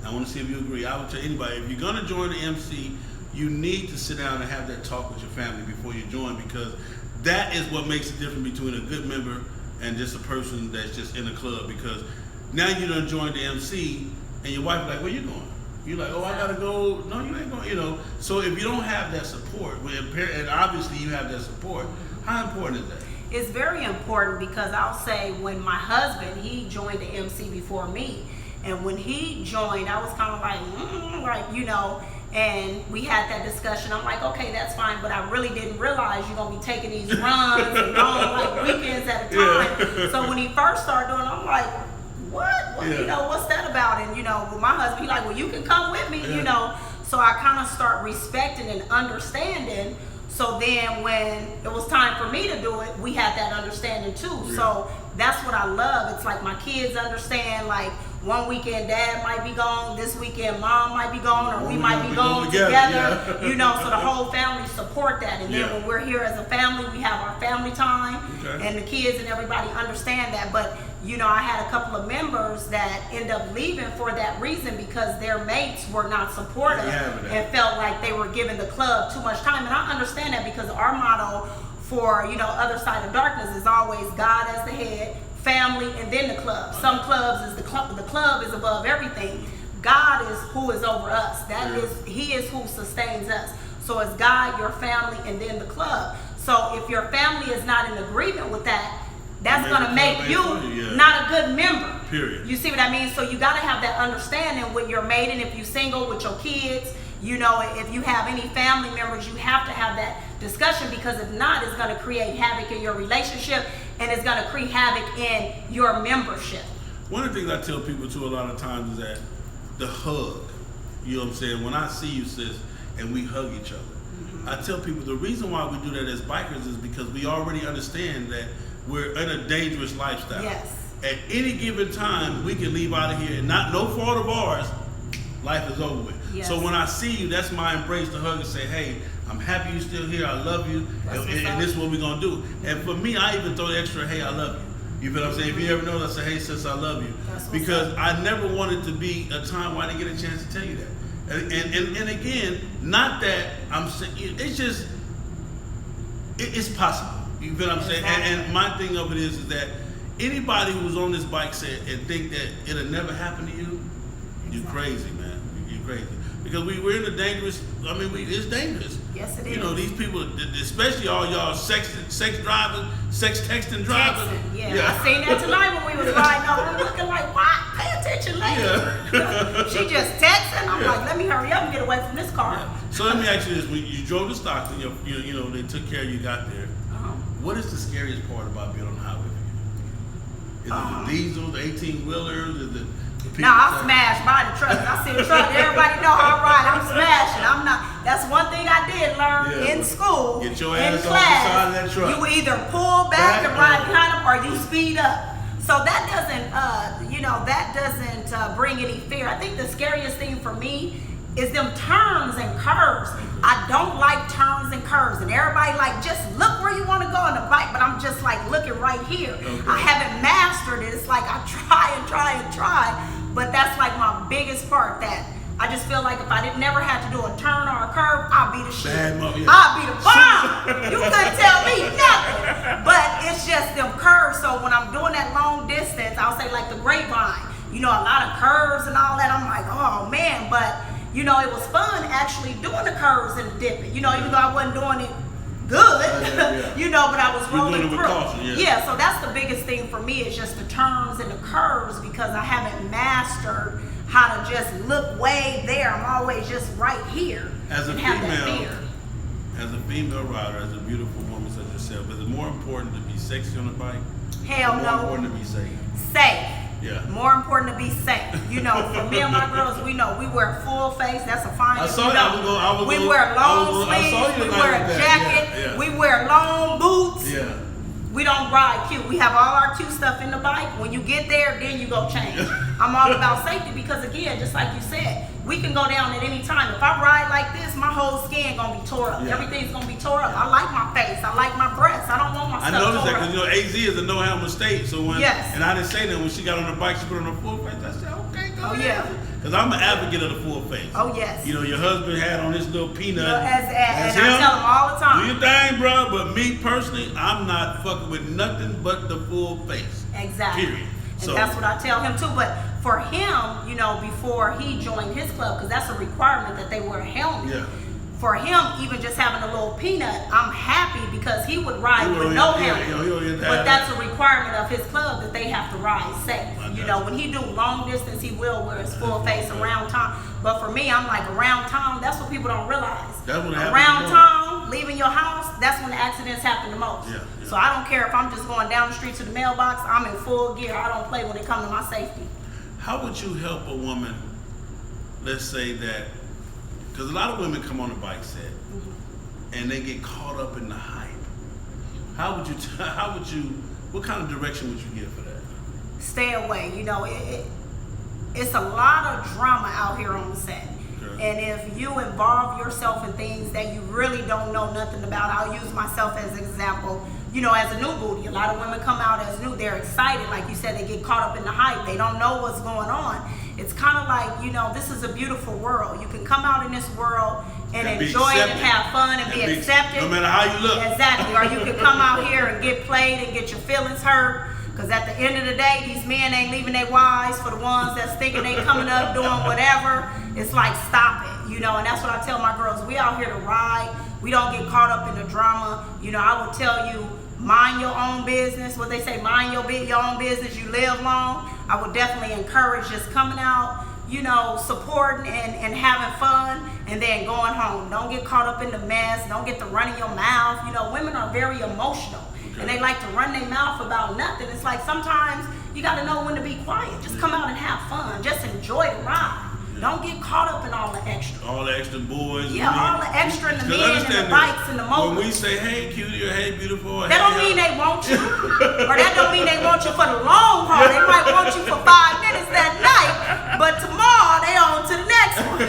I want to see if you agree. I would tell anybody, if you're gonna join the MC, you need to sit down and have that talk with your family before you join because that is what makes the difference between a good member and just a person that's just in a club. Because now you done joined the MC, and your wife like, where you going? You're like, oh, I gotta go. No, you ain't going. So if you don't have that support, and obviously you have that support, how important is that? It's very important because I'll say when my husband, he joined the MC before me, and when he joined, I was kind of like, and we had that discussion. I'm like, okay, that's fine, but I really didn't realize you're gonna be taking these runs and going like weekends at a time. Yeah. So when he first started doing it, I'm like, what? What's that about? And with my husband, he like, well, you can come with me, So I kind of start respecting and understanding. So then when it was time for me to do it, we had that understanding too. Yeah. So that's what I love. It's like my kids understand, like one weekend dad might be gone, this weekend mom might be gone, or we might be gone together. Yeah. So the whole family support that. And then when we're here as a family, we have our family time, and the kids and everybody understand that. But I had a couple of members that end up leaving for that reason because their mates were not supportive and felt like they were giving the club too much time. And I understand that because our motto for, Other Side of Darkness is always God as the head, family, and then the club. Some clubs is the club is above everything. God is who is over us. He is who sustains us. So it's God, your family, and then the club. So if your family is not in agreement with that, that's going to make you not a good member. Period. You see what I mean? So you got to have that understanding with your mate, and if you're single with your kids, if you have any family members, you have to have that discussion because if not, it's going to create havoc in your relationship and it's going to create havoc in your membership. One of the things I tell people too a lot of times is that the hug, you know what I'm saying? When I see you, sis, and we hug each other, I tell people the reason why we do that as bikers is because we already understand that we're in a dangerous lifestyle. Yes. At any given time, we can leave out of here and no fault of ours, life is over with. Yes. So when I see you, that's my embrace to hug and say, hey, I'm happy you're still here. I love you. And this is what we're going to do. And for me, I even throw the extra, hey, I love you. You feel what I'm saying? If you ever know, I say, hey, sis, I love you. Because I never wanted to be a time where I didn't get a chance to tell you that. And again, not that I'm saying, it's just, it's possible. You feel what I'm saying? And my thing of it is that anybody who's on this bike set and think that it'll never happen to you, you're crazy, man. You're crazy. Because we're in a dangerous, it's dangerous. Yes, it is. These people, especially all y'all sex driving, sex texting driving. I seen that tonight when we was riding over. I'm looking like, what? Pay attention, lady. Yeah. She just texting. I'm like, let me hurry up and get away from this car. Yeah. So let me ask you this: when you drove to Stockton, they took care of you, got there. What is the scariest part about being on the highway for you? Is it the diesels, the 18-wheelers, is it the people? I'm smashed by the trucks. I see a truck, everybody know how I ride. I'm smashing. That's one thing I did learn in school. Get your in ass class, off the side of that truck. You either pull back and ride behind them or you speed up. So that doesn't, bring any fear. I think the scariest thing for me is them turns and curves. I don't like turns and curves. And everybody just look where you want to go on the bike, but I'm just looking right here. Okay. I haven't mastered it. It's like I try, but that's my biggest part that I just feel like if I never had to do a turn or a curve, I'll be the shit. I'll be the bomb. You couldn't tell me nothing. But it's just them curves. So when I'm doing that long distance, I'll say like the grapevine, you know, a lot of curves and all that. I'm like, oh man, but you know, it was fun actually doing the curves and the dipping. You know, even though I wasn't doing it good, you know, but I was rolling through. Caution, so that's the biggest thing for me is just the turns and the curves because I haven't mastered how to just look way there. I'm always just right here. As a female rider, as a beautiful woman such as yourself, is it more important to be sexy on the bike? Hell no. More important to be safe. Safe. Yeah. More important to be safe. You know, for me and my girls, we know we wear full face. That's a fine. I saw that. We wear long sleeves. We wear a jacket. We wear long boots. Yeah. We don't ride cute. We have all our cute stuff in the bike. When you get there, then you go change. I'm all about safety because again, just like you said, we can go down at any time. If I ride like this, my whole skin gonna be tore up. Everything's gonna be tore up. I like my face. I like my breasts. I don't want my stuff tore up. I noticed that because you know AZ is a no helmet state. So when and I didn't say that when she got on the bike, she put on her full face. I said, okay, go ahead. Because I'm an advocate of the full face. Oh yes. You know, your husband had on this little peanut. And I tell him all the time. Do your thing, bro. But me personally, I'm not fucking with nothing but the full face. Exactly. Period. And that's what I tell him too. But for him, you know, before he joined his club, because that's a requirement that they wear a helmet. Yeah. For him, even just having a little peanut, I'm happy because he would ride with no helmet. But that's a requirement of his club that they have to ride safe. You know, when he do long distance, he will wear his full face around town. But for me, I'm like around town. That's what people don't realize. Around town, leaving your house, that's when the accidents happen the most. So I don't care if I'm just going down the street to the mailbox. I'm in full gear. I don't play when it comes to my safety. How would you help a woman? Let's say that. Because a lot of women come on a bike set and they get caught up in the hype. How would you, what kind of direction would you give for that? Stay away. You know, it's a lot of drama out here on the set. Okay. And if you involve yourself in things that you really don't know nothing about, I'll use myself as an example. You know, as a new booty, a lot of women come out as new. They're excited. Like you said, they get caught up in the hype. They don't know what's going on. It's kind of like, you know, this is a beautiful world. You can come out in this world and enjoy it and have fun and be accepted. No matter how you look. Exactly. Or you can come out here and get played and get your feelings hurt. Because at the end of the day, these men ain't leaving their wives for the ones that's thinking they coming up doing whatever. It's like, stop it. You know, and that's what I tell my girls. We out here to ride. We don't get caught up in the drama. You know, I would tell you, mind your own business. What they say, mind your own business, you live long. I would definitely encourage just coming out, you know, supporting and having fun and then going home. Don't get caught up in the mess. Don't get to running your mouth. You know, women are very emotional and they like to run their mouth about nothing. It's like sometimes you got to know when to be quiet. Just come out and have fun. Just enjoy the ride. Don't get caught up in all the extra. All the extra boys. Yeah, all the extra and the men and the bikes and the motors. When we say, hey, cutie, or hey, beautiful. That don't mean they want you. Or that don't mean they want you for the long haul. They might want you for 5 minutes that night, but tomorrow they on to the next one.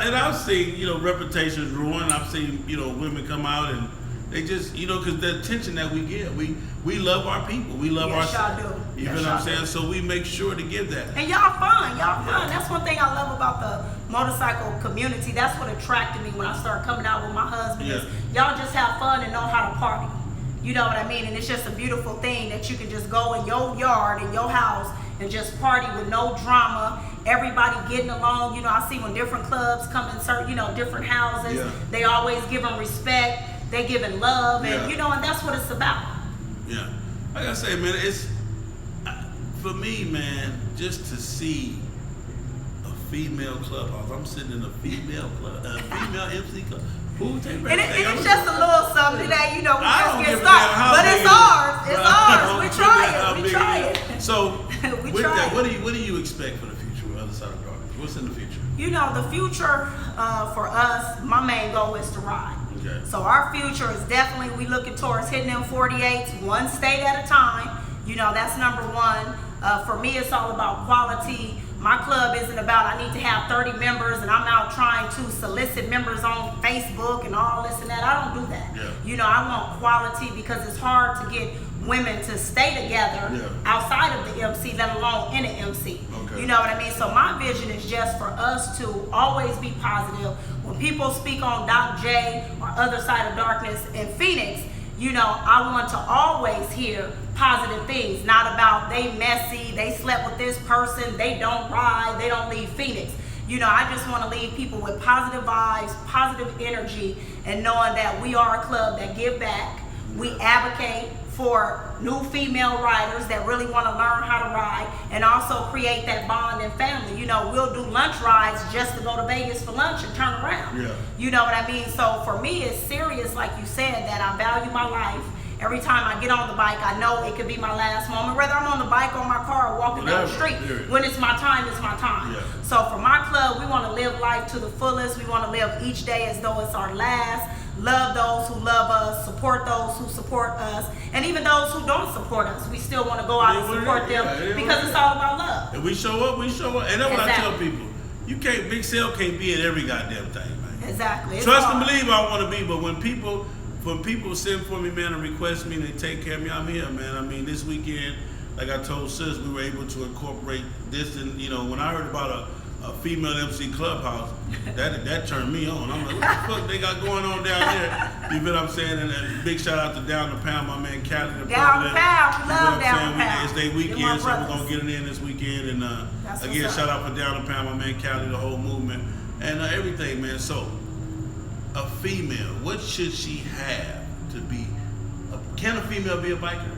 And I've seen, you know, reputations ruined. I've seen, you know, women come out and they just, you know, because the attention that we get, we love our people. We love yes, our. Y'all do. You know what I'm saying? So we make sure to give that. And y'all fun. That's one thing I love about the motorcycle community. That's what attracted me when I started coming out with my husband. Is y'all just have fun and know how to party. You know what I mean? And it's just a beautiful thing that you can just go in your yard, in your house, and just party with no drama. Everybody getting along. You know, I see when different clubs come in certain, you know, different houses, they always give them respect. They giving love, and you know, and that's what it's about. Yeah, like I say, man, it's for me, man, just to see a female clubhouse. I'm sitting in a female club, a female MC club. And it's just a little something that, you know, we just get started. But it's ours. It's ours. We try it. So, with that, what do you expect for the future with Other Side of Darkness? What's in the future? You know, the future for us, my main goal is to ride. Okay. So our future is definitely, we looking towards hitting them 48s, one state at a time. You know, that's number one. For me, it's all about quality. My club isn't about, I need to have 30 members and I'm out trying to solicit members on Facebook and all this and that. I don't do that. Yeah. You know, I want quality because it's hard to get women to stay together outside of the MC, let alone in an MC. Okay. You know what I mean? So my vision is just for us to always be positive. When people speak on Doc J or Other Side of Darkness in Phoenix, you know, I want to always hear positive things, not about they messy, they slept with this person, they don't ride, they don't leave Phoenix. You know, I just want to leave people with positive vibes, positive energy, and knowing that we are a club that give back. We advocate for new female riders that really want to learn how to ride, and also create that bond and family. You know, we'll do lunch rides just to go to Vegas for lunch and turn around. Yeah. You know what I mean? So for me, it's serious, like you said, that I value my life. Every time I get on the bike, I know it could be my last moment, whether I'm on the bike, on my car, or walking down the street. When it's my time, it's my time. Yeah. So for my club, we want to live life to the fullest. We want to live each day as though it's our last. Love those who love us, support those who support us, and even those who don't support us, we still want to go out and support them because it's all about love. And we show up, and that's what I tell people. You can't, Big Sale can't be at every goddamn thing, man. Exactly. Trust and believe I want to be, but when people send for me, man, and request me and they take care of me, I'm here, man. I mean, this weekend, like I told sis, we were able to incorporate this, and you know, when I heard about a female MC Clubhouse, that turned me on. I'm like, what the fuck they got going on down there? You feel what I'm saying? And big shout out to Down the Pound, my man Cali. Down the Pound, we love Down the Pound. It's their weekend, so we're gonna get it in this weekend. And again, shout out for Down the Pound, my man Cali, the whole movement, and everything, man. So, a female, what should she have to be? Can a female be a biker?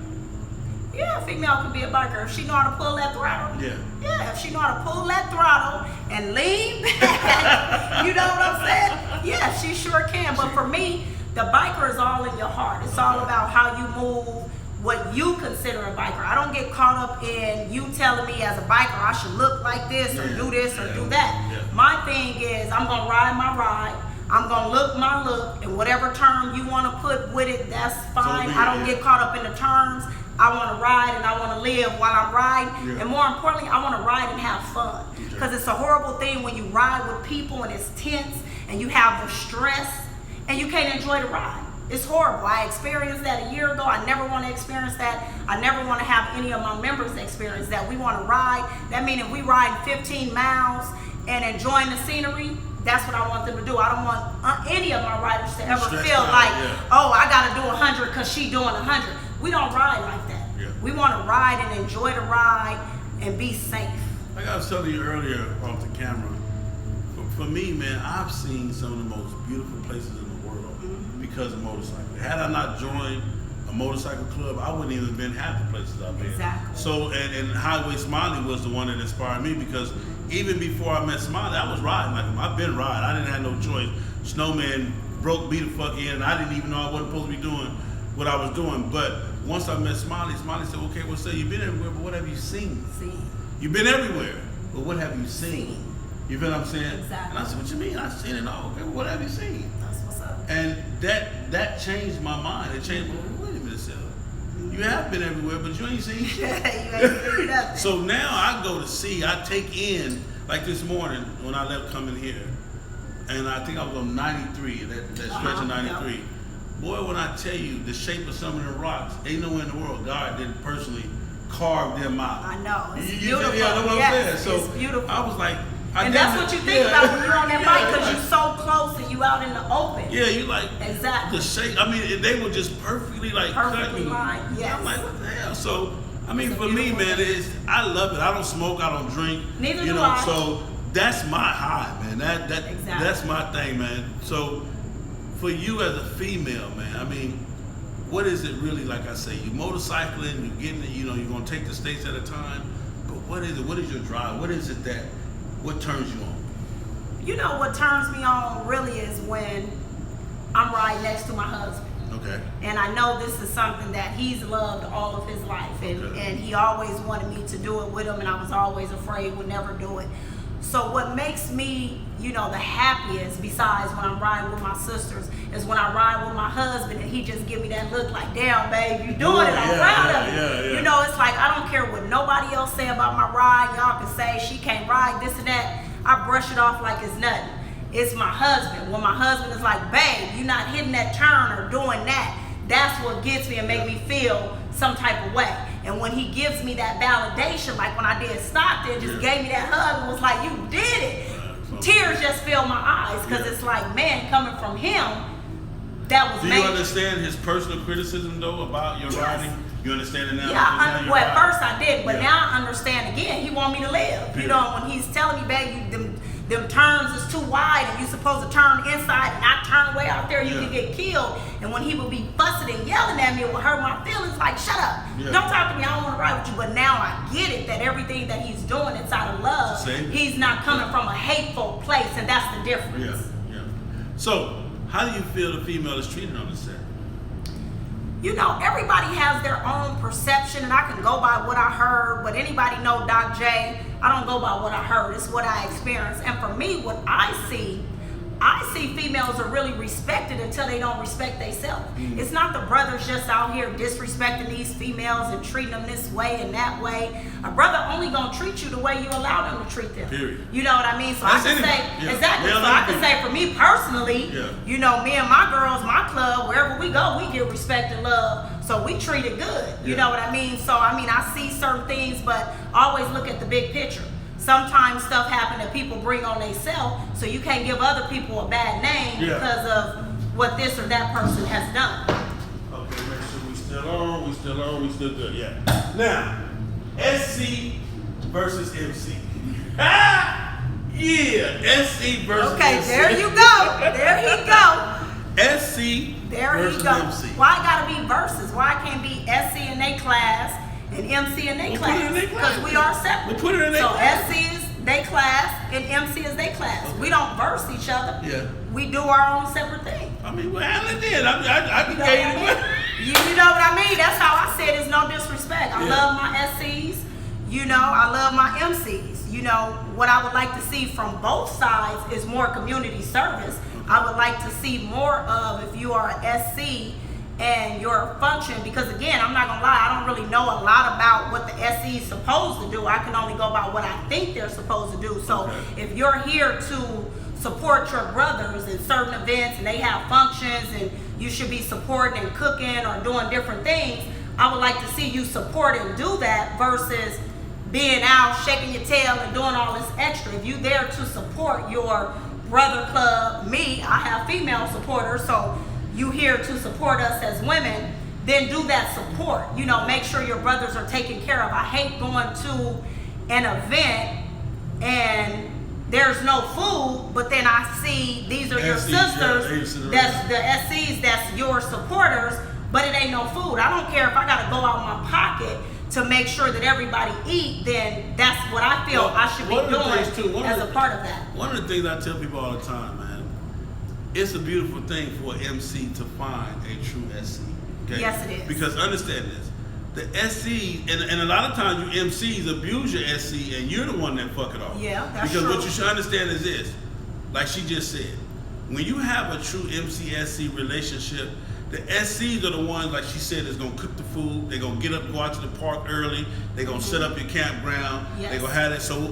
Yeah, a female can be a biker if she know how to pull that throttle. Yeah. Yeah, if she know how to pull that throttle and lean back, you know what I'm saying? Yeah, she sure can. But for me, the biker is all in your heart. It's all about how you move, what you consider a biker. I don't get caught up in you telling me as a biker I should look like this or do this or do that. Yeah. My thing is I'm gonna ride my ride. I'm gonna look my look, and whatever term you want to put with it, that's fine. I don't get caught up in the terms. I want to ride and I want to live while I'm riding, and more importantly, I want to ride and have fun. Because it's a horrible thing when you ride with people and it's tense and you have the stress and you can't enjoy the ride. It's horrible. I experienced that a year ago. I never want to experience that. I never want to have any of my members experience that. We want to ride. That means if we ride 15 miles and enjoying the scenery, that's what I want them to do. I don't want any of my riders to ever feel like, oh, I got to do 100 because she doing 100. We don't ride like that. Yeah. We want to ride and enjoy the ride and be safe. Like I was telling you earlier off the camera, for me, man, I've seen some of the most beautiful places in the world because of motorcycling. Had I not joined a motorcycle club, I wouldn't even have been half the places I've been. Exactly. So, and Highway Smiley was the one that inspired me because even before I met Smiley, I was riding. Like, I've been riding. I didn't have no choice. Snowman broke me the fuck in, and I didn't even know I wasn't supposed to be doing what I was doing. But once I met Smiley, Smiley said, okay, well, so you've been everywhere, but what have you seen? You've been everywhere, but what have you seen? You feel what I'm saying? Exactly. And I said, what you mean? I've seen it all. Okay, well, what have you seen? That's what's up. And that changed my mind. It changed my mind. Wait a minute, Sarah. You have been everywhere, but you ain't seen shit. Yeah, you ain't seen nothing. So now I go to see, I take in, like this morning when I left coming here, and I think I was on 93, that stretch of 93. Yeah. Boy, when I tell you the shape of some of the rocks, ain't nowhere in the world God didn't personally carve them out. I know. It's beautiful. beautiful. Yeah, that's what I'm saying. So it's beautiful. I was like, and that's what you think about when you're on that bike, because you're so close and you out in the open. Yeah, you like exactly the shape. I mean, they were just perfectly perfectly lined. Yes. I'm like, what the hell? So I mean, for me, man, I love it. I don't smoke. I don't drink. Neither do I. So that's my high, man. That's my thing, man. So for you as a female, man, I mean, what is it really? Like I say, you motorcycling, you getting it. You're gonna take the states at a time. But what is it? What is your drive? What is it what turns you on? You know what turns me on really is when I'm riding next to my husband. Okay. And I know this is something that he's loved all of his life, and he always wanted me to do it with him, and I was always afraid would never do it. So what makes me, the happiest, besides when I'm riding with my sisters, is when I ride with my husband and he just give me that look like, damn, babe, you doing it, I'm proud of you. Yeah. It's like, I don't care what nobody else say about my ride. Y'all can say she can't ride, this and that. I brush it off like it's nothing. It's my husband. When my husband is like, babe, you're not hitting that turn or doing that, that's what gets me and make me feel some type of way. And when he gives me that validation, like when I did Stockton, just gave me that hug and was like, you did it. Tears just fill my eyes because it's like, man, coming from him, that was major. Do you understand his personal criticism though about your riding? You understand it now? Yeah, well, at first I did, but now I understand again. He want me to live. You know, when he's telling me, babe, them turns is too wide and you supposed to turn inside and not turn way out there, you can get killed. And when he would be fussing and yelling at me, it would hurt my feelings, like, shut up. Don't talk to me, I don't want to ride with you. But now I get it, that everything that he's doing inside of love, he's not coming from a hateful place, and that's the difference. So, how do you feel the female is treated on the set? You know, everybody has their own perception, and I can go by what I heard, but anybody know Doc J, I don't go by what I heard, it's what I experienced. And for me, what I see females are really respected until they don't respect themselves. It's not the brothers just out here disrespecting these females and treating them this way and that way. A brother only gonna treat you the way you allow them to treat them. Period. You know what I mean? So I can say, exactly, so I can say for me personally, you know, me and my girls, my club, wherever we go, we get respect and love. So we treat it good. You know what I mean? So I mean, I see certain things, but always look at the big picture. Sometimes stuff happen that people bring on themselves, so you can't give other people a bad name because of what this or that person has done. Okay, make sure we still on, we still good, Now, SC versus MC. SC versus MC. Okay, there you go. There he go. SC there versus he go. MC. Why gotta be versus? Why can't be SC in their class and MC in their class? Because we are separate. We put it in their class. So SC is their class and MC is their class. We don't verse each other. We do our own separate thing. I mean, well, handle it then. I can get you know what I mean? That's how I said it's no disrespect. I love my SCs. You know, I love my MCs. You know, what I would like to see from both sides is more community service. I would like to see more of, if you are an SC and your function, because again, I'm not gonna lie, I don't really know a lot about what the SC is supposed to do. I can only go by what I think they're supposed to do. So if you're here to support your brothers in certain events and they have functions and you should be supporting and cooking or doing different things, I would like to see you support and do that versus being out shaking your tail and doing all this extra. If you're there to support your brother club, me, I have female supporters, so you here to support us as women, then do that support. You know, make sure your brothers are taken care of. I hate going to an event and there's no food, but then I see these are your sisters, that's the SCs, that's your supporters, but it ain't no food. I don't care if I gotta go out of my pocket to make sure that everybody eat, then that's what I feel I should be doing as a part of that. One of the things I tell people all the time, man, it's a beautiful thing for an MC to find a true SC. Okay? Yes, it is. Because understand this, the SC, and a lot of times you MCs abuse your SC and you're the one that fuck it off. Yeah, that's because true. What you should understand is this, like she just said, when you have a true MC-SC relationship, the SCs are the ones, like she said, that's gonna cook the food. They're gonna get up, go out to the park early. They're gonna set up your campground. They're gonna have that. So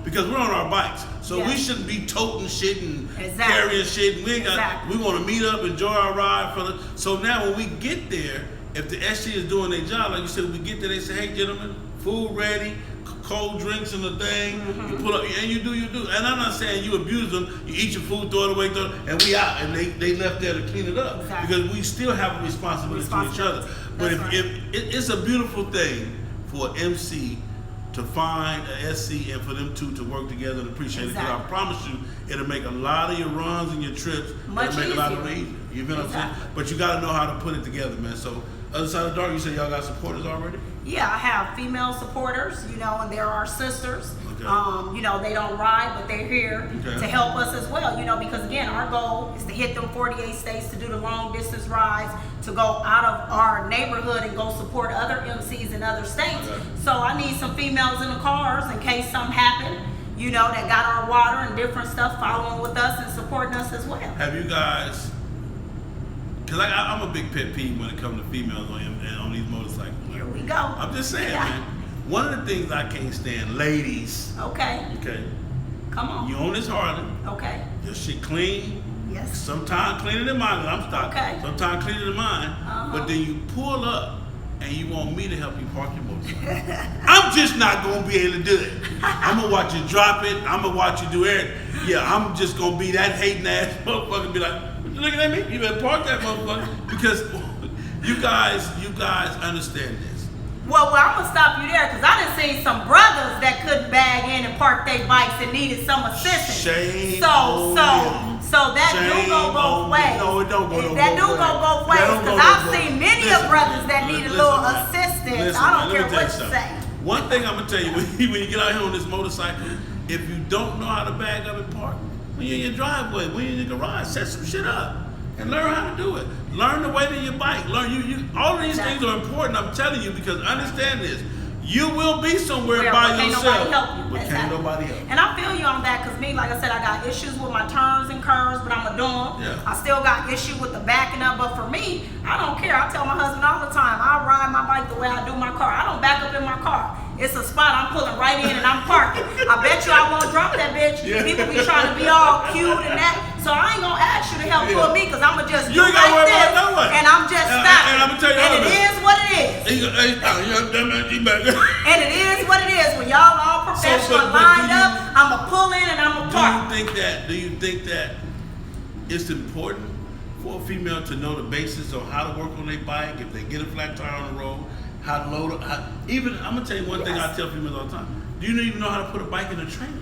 because we're on our bikes, so we shouldn't be toting shit and carrying shit. We want to meet up, enjoy our ride. So now when we get there, if the SC is doing their job, like you said, we get there, they say, hey gentlemen, food ready, cold drinks and the thing. You pull up and you do. And I'm not saying you abuse them. You eat your food, throw it away, and we out. And they left there to clean it up because we still have a responsibility to each other. But if it's a beautiful thing for an MC to find a SC and for them two to work together and appreciate it. Because I promise you, it'll make a lot of your runs and your trips. Much it'll make a lot of it easier. You know what I'm saying? But you got to know how to put it together, man. So, other side of the dark, you say y'all got supporters already? Yeah, I have female supporters, you know, and there are sisters. You know, they don't ride, but they're here to help us as well, you know, because again, our goal is to hit them 48 states, to do the long distance rides, to go out of our neighborhood and go support other MCs in other states. So I need some females in the cars in case something happened, you know, that got our water and different stuff following with us and supporting us as well. Have you guys, because I'm a big pet peeve when it comes to females on these motorcycles. Here we go. I'm just saying, man. One of the things I can't stand, ladies. Okay. Come on. You own this Harley. Okay. Your shit clean. Yes. Sometimes cleaner than mine, 'cause I'm stock. Okay. Sometimes cleaner than mine. But then you pull up and you want me to help you park your motorcycle. I'm just not gonna be able to do it. I'm gonna watch you drop it. I'm gonna watch you do it. Yeah, I'm just gonna be that hating ass motherfucker. Be like, you looking at me? You better park that motherfucker because you guys understand this. Well, I'm gonna stop you there because I done seen some brothers that couldn't bag in and park their bikes and needed some assistance. Shame So that do go both ways. No, it don't go both ways. That do go both ways because I've seen many of brothers that need a little assistance. I don't care what you say. One thing I'm gonna tell you when you get out here on this motorcycle, if you don't know how to bag up and park, when you're in your driveway, when you're in your garage, set some shit up. And learn how to do it. Learn the weight of your bike. Learn all of these things are important. I'm telling you because understand this. You will be somewhere by yourself. Can't nobody help you. But can't nobody help you. And I feel you on that because me, like I said, I got issues with my turns and curves, but I'm a do them. Yeah. I still got issue with the backing up, but for me, I don't care. I tell my husband all the time, I ride my bike the way I do my car. I don't back up in my car. It's a spot I'm pulling right in and I'm parking. I bet you I won't drop that bitch. Yeah. People be trying to be all cute and that. So I ain't gonna ask you to help pull me because I'm gonna just You do ain't gotta like worry this about no one. and I'm just stopping. And I'm gonna tell you and it is what it is. And it is what it is. When y'all all professional lined up, I'ma pull in and I'ma park. Do you think that it's important for a female to know the basics on how to work on their bike, if they get a flat tire on the road, how to load up, even I'm gonna tell you one thing I tell females all the time. Do you even know how to put a bike in a trailer?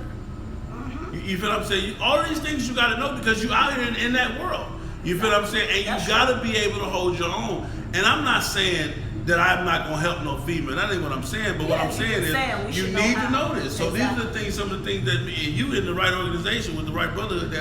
You feel what I'm saying? All of these things you gotta know because you out here in that world. You feel what I'm saying? And you gotta be able to hold your own. And I'm not saying that I'm not gonna help no female. That ain't what I'm saying. But what I'm saying is you need to know this. So these are the things, some of the things that you in the right organization with the right brotherhood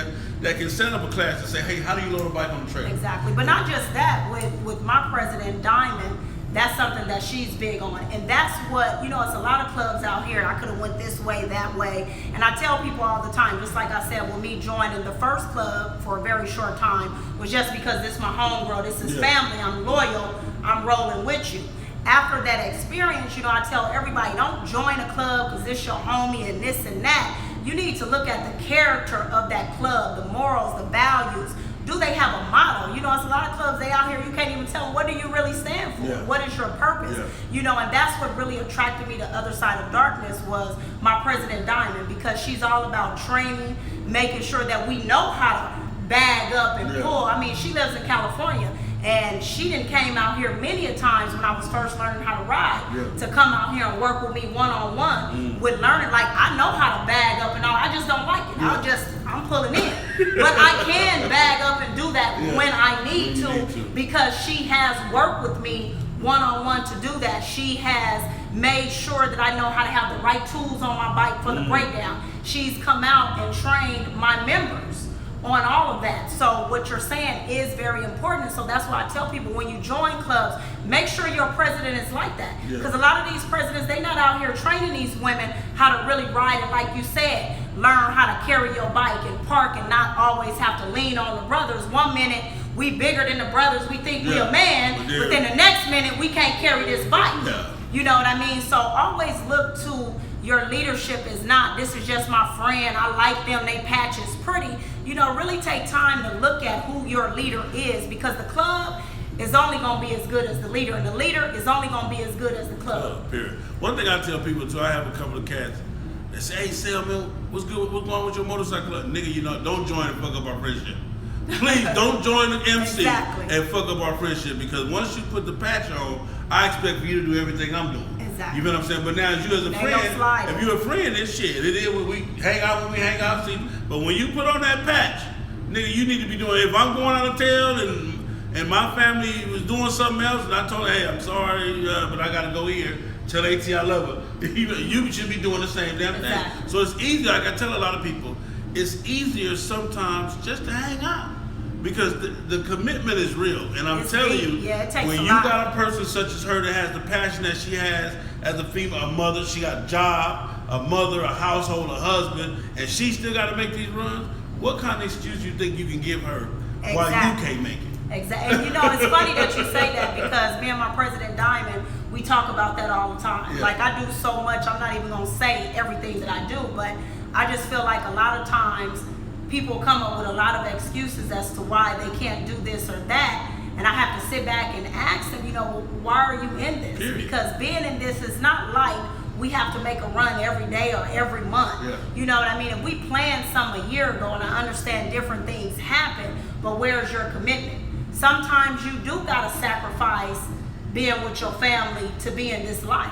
that can set up a class and say, hey, how do you load a bike on the trailer? Exactly. But not just that. With my president Diamond, that's something that she's big on. And that's what, it's a lot of clubs out here. I could have went this way, that way. And I tell people all the time, just like I said, with me joining the first club for a very short time was just because this is my homegirl, this is family, I'm loyal, I'm rolling with you. After that experience, I tell everybody, don't join a club because this your homie and this and that. You need to look at the character of that club, the morals, the values. Do they have a motto? It's a lot of clubs, they out here, you can't even tell them, what do you really stand for? Yeah. What is your purpose? Yeah. And that's what really attracted me to Other Side of Darkness was my President Diamond, because she's all about training, making sure that we know how to bag up and pull. I mean, she lives in California, and she came out here many a times when I was first learning how to ride to come out here and work with me one-on-one with learning. Like, I know how to bag up and all, I just don't like it. I'm pulling in. But I can bag up and do that when I need to because she has worked with me one-on-one to do that. She has made sure that I know how to have the right tools on my bike for the breakdown. She's come out and trained my members on all of that. So what you're saying is very important. So that's why I tell people, when you join clubs, make sure your president is like that. Because a lot of these presidents, they're not out here training these women how to really ride it. Like you said, learn how to carry your bike and park and not always have to lean on the brothers. 1 minute, we bigger than the brothers, we think we a man, but then the next minute, we can't carry this bike. You know what I mean? So always look to your leadership is not, this is just my friend, I like them, they patch is pretty. Really take time to look at who your leader is, because the club is only going to be as good as the leader, and the leader is only going to be as good as the club. Period. One thing I tell people too, I have a couple of cats that say, hey, Selman, what's good? What's going on with your motorcycle club? Nigga, don't join and fuck up our friendship. Please don't join the MC and fuck up our friendship, because once you put the patch on, I expect for you to do everything I'm doing. Exactly. You know what I'm saying? But now, as you as a friend, if you're a friend, it's shit. It is when we hang out see. But when you put on that patch, nigga, you need to be doing. If I'm going out of town and my family was doing something else, and I told her, hey, I'm sorry, but I gotta go here. Tell AT I love her. You should be doing the same damn thing. So it's easier. Like I tell a lot of people, it's easier sometimes just to hang out. Because the commitment is real. And I'm telling you, when you got a person such as her that has the passion that she has as a female, a mother, she got a job, a mother, a household, a husband, and she still got to make these runs, what kind of excuse you think you can give her while you can't make it? Exactly. And it's funny that you say that, because me and my President Diamond, we talk about that all the time. Like, I do so much, I'm not even going to say everything that I do, but I just feel like a lot of times people come up with a lot of excuses as to why they can't do this or that. And I have to sit back and ask them, why are you in this? Period. Because being in this is not like we have to make a run every day or every month. Yeah. You know what I mean? If we planned some a year ago, and I understand different things happen, but where's your commitment? Sometimes you do gotta sacrifice being with your family to be in this life.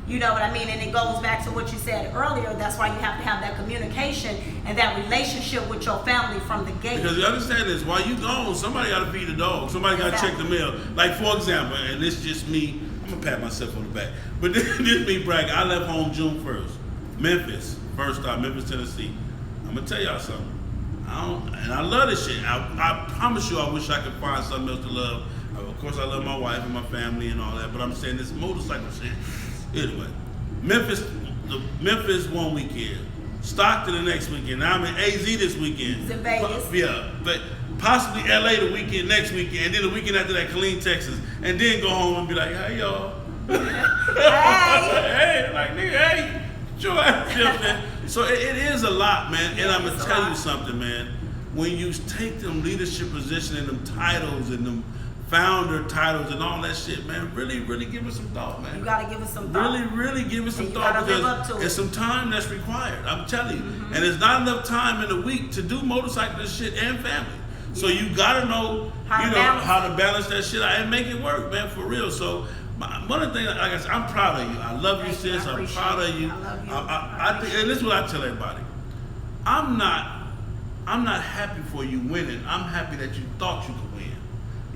You know what I mean? And it goes back to what you said earlier. That's why you have to have that communication and that relationship with your family from the gate. Because you understand this, while you gone, somebody got to feed the dog. Somebody got to check the mail. Like, for example, and this just me, I'm going to pat myself on the back. But this me bragging. I left home June 1st. Memphis, first stop, Memphis, Tennessee. I'm going to tell y'all something. And I love this shit. I promise you I wish I could find something else to love. Of course, I love my wife and my family and all that, but I'm saying this motorcycle shit. Anyway, Memphis one weekend, Stockton the next weekend. Now I'm in AZ this weekend. It's in Vegas. Yeah, but possibly LA the weekend, next weekend, and then the weekend after that, Killeen, Texas, and then go home and be like, hey y'all, hey, like nigga, hey, sure. You know what I'm saying? So it is a lot, man. And I'm gonna tell you something, man. When you take them leadership position and them titles and them founder titles and all that shit, man, really give it some thought, man. You gotta give it some thought. Really give it some And thought, because it. it's some time that's required. I'm telling you. And there's not enough time in a week to do motorcycle shit and family. So you gotta know, how to balance that shit out and make it work, man, for real. So one of the things, like I said, I'm proud of you. I love you, sis. I'm proud of you. I love you. I think, and this is what I tell everybody. I'm not happy for you winning. I'm happy that you thought you could win.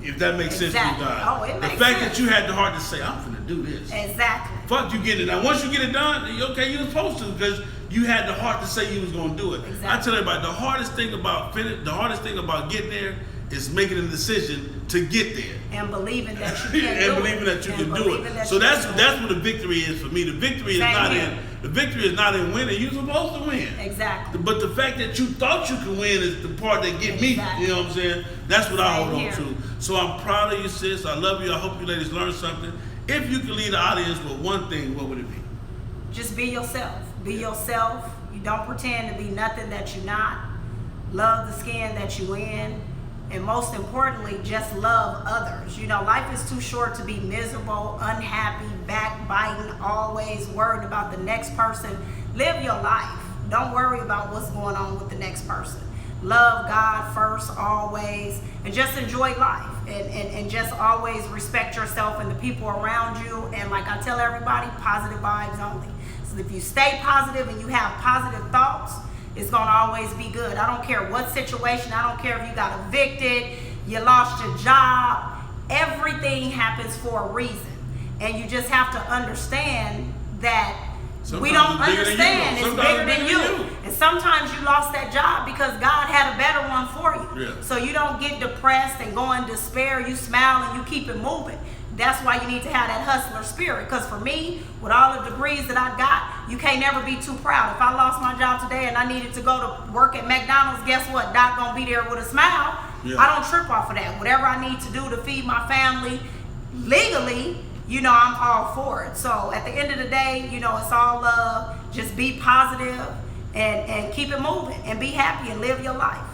If that makes sense to you guys. Oh, it makes the fact sense. that you had the heart to say, I'm finna do this. Exactly. Fuck you getting it done. Once you get it done, okay, you're supposed to, because you had the heart to say you was gonna do it. Exactly. I tell everybody, the hardest thing about getting there is making a decision to get there. And believing that you can do it. And believing that you can do it. So that's what the victory is for me. The victory is not in winning. You're supposed to win. Exactly. But the fact that you thought you could win is the part that get me. You know what I'm saying? That's what I hold on to. So I'm proud of you, sis. I love you. I hope you ladies learn something. If you could lead the audience with one thing, what would it be? Just be yourself. Be yourself. You don't pretend to be nothing that you're not. Love the skin that you in. And most importantly, just love others. Life is too short to be miserable, unhappy, backbiting, always worried about the next person. Live your life. Don't worry about what's going on with the next person. Love God first, always, and just enjoy life. And just always respect yourself and the people around you. And like I tell everybody, positive vibes only. So if you stay positive and you have positive thoughts, it's gonna always be good. I don't care what situation. I don't care if you got evicted, you lost your job. Everything happens for a reason. And you just have to understand that we don't understand. It's bigger than you. And sometimes you lost that job because God had a better one for you. Yeah. So you don't get depressed and go in despair. You smile and you keep it moving. That's why you need to have that hustler spirit. Because for me, with all the degrees that I got, you can't never be too proud. If I lost my job today and I needed to go to work at McDonald's, guess what? Doc gonna be there with a smile. Yeah. I don't trip off of that. Whatever I need to do to feed my family legally, I'm all for it. So at the end of the day, it's all love. Just be positive and keep it moving and be happy and live your life.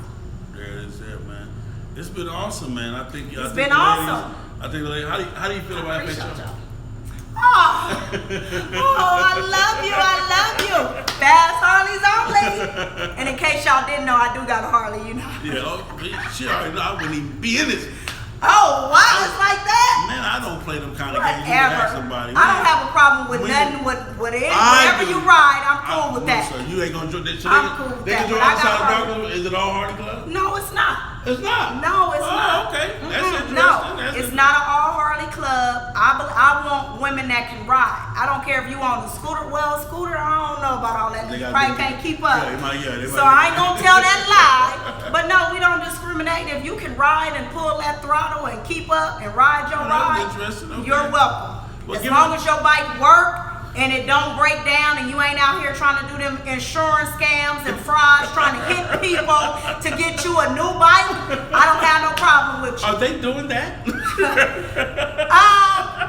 There it is, man. It's been awesome, man. I think it's been awesome. I think, how do you feel about FHO? I love you. Fast Harleys only. And in case y'all didn't know, I do got a Harley, Yeah, she already know I wouldn't even be in this. Oh, wow, it's like that? Man, I don't play them kind of games. You can ask somebody. I don't have a problem with nothing with it. Whenever you ride, I'm cool with that. So you ain't gonna join that. I'm cool with that. They can join outside of Darkness. Is it all Harley Club? No, it's not. It's not? No, it's not. Okay. That's interesting. No, it's not an all Harley club. I want women that can ride. I don't care if you on the scooter. Well, scooter, I don't know about all that. You probably can't keep up. So I ain't gonna tell that lie. But no, we don't discriminate. If you can ride and pull that throttle and keep up and ride your ride, you're welcome. As long as your bike work and it don't break down and you ain't out here trying to do them insurance scams and frauds trying to hit people to get you a new bike, I don't have no problem with you. Are they doing that?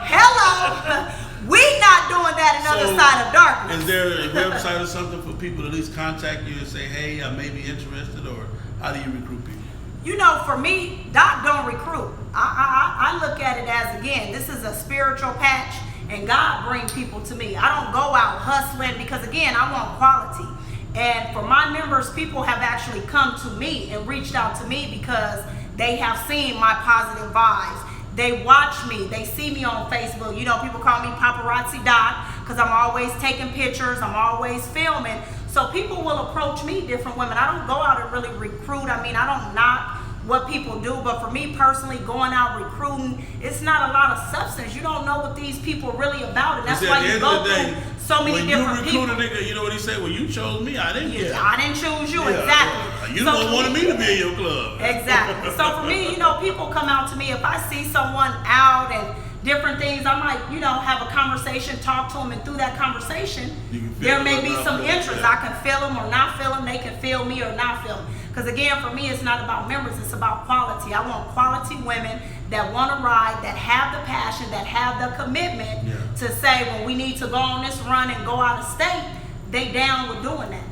Hello. We not doing that in Other Side of Darkness. Is there a website or something for people to at least contact you and say, hey, I may be interested, or how do you recruit people? You know, for me, Doc don't recruit. I look at it as, again, this is a spiritual patch, and God brings people to me. I don't go out hustling because, again, I want quality. And for my members, people have actually come to me and reached out to me because they have seen my positive vibes. They watch me. They see me on Facebook. You know, people call me Paparazzi Doc because I'm always taking pictures. I'm always filming. So people will approach me, different women. I don't go out and really recruit. I mean, I don't knock what people do, but for me personally, going out recruiting, it's not a lot of substance. You don't know what these people are really about, and that's why you go through so many different people. When you recruit a nigga, you know what he say? Well, you chose me. I didn't care. I didn't choose you, exactly. You don't want me to be in your club. Exactly. So for me, you know, people come out to me. If I see someone out and different things, I might, you know, have a conversation, talk to them, and through that conversation, there may be some interest. I can feel them or not feel them. They can feel me or not feel them. Because again, for me, it's not about members, it's about quality. I want quality women that want to ride, that have the passion, that have the commitment to say when we need to go on this run and go out of state, they down with doing that.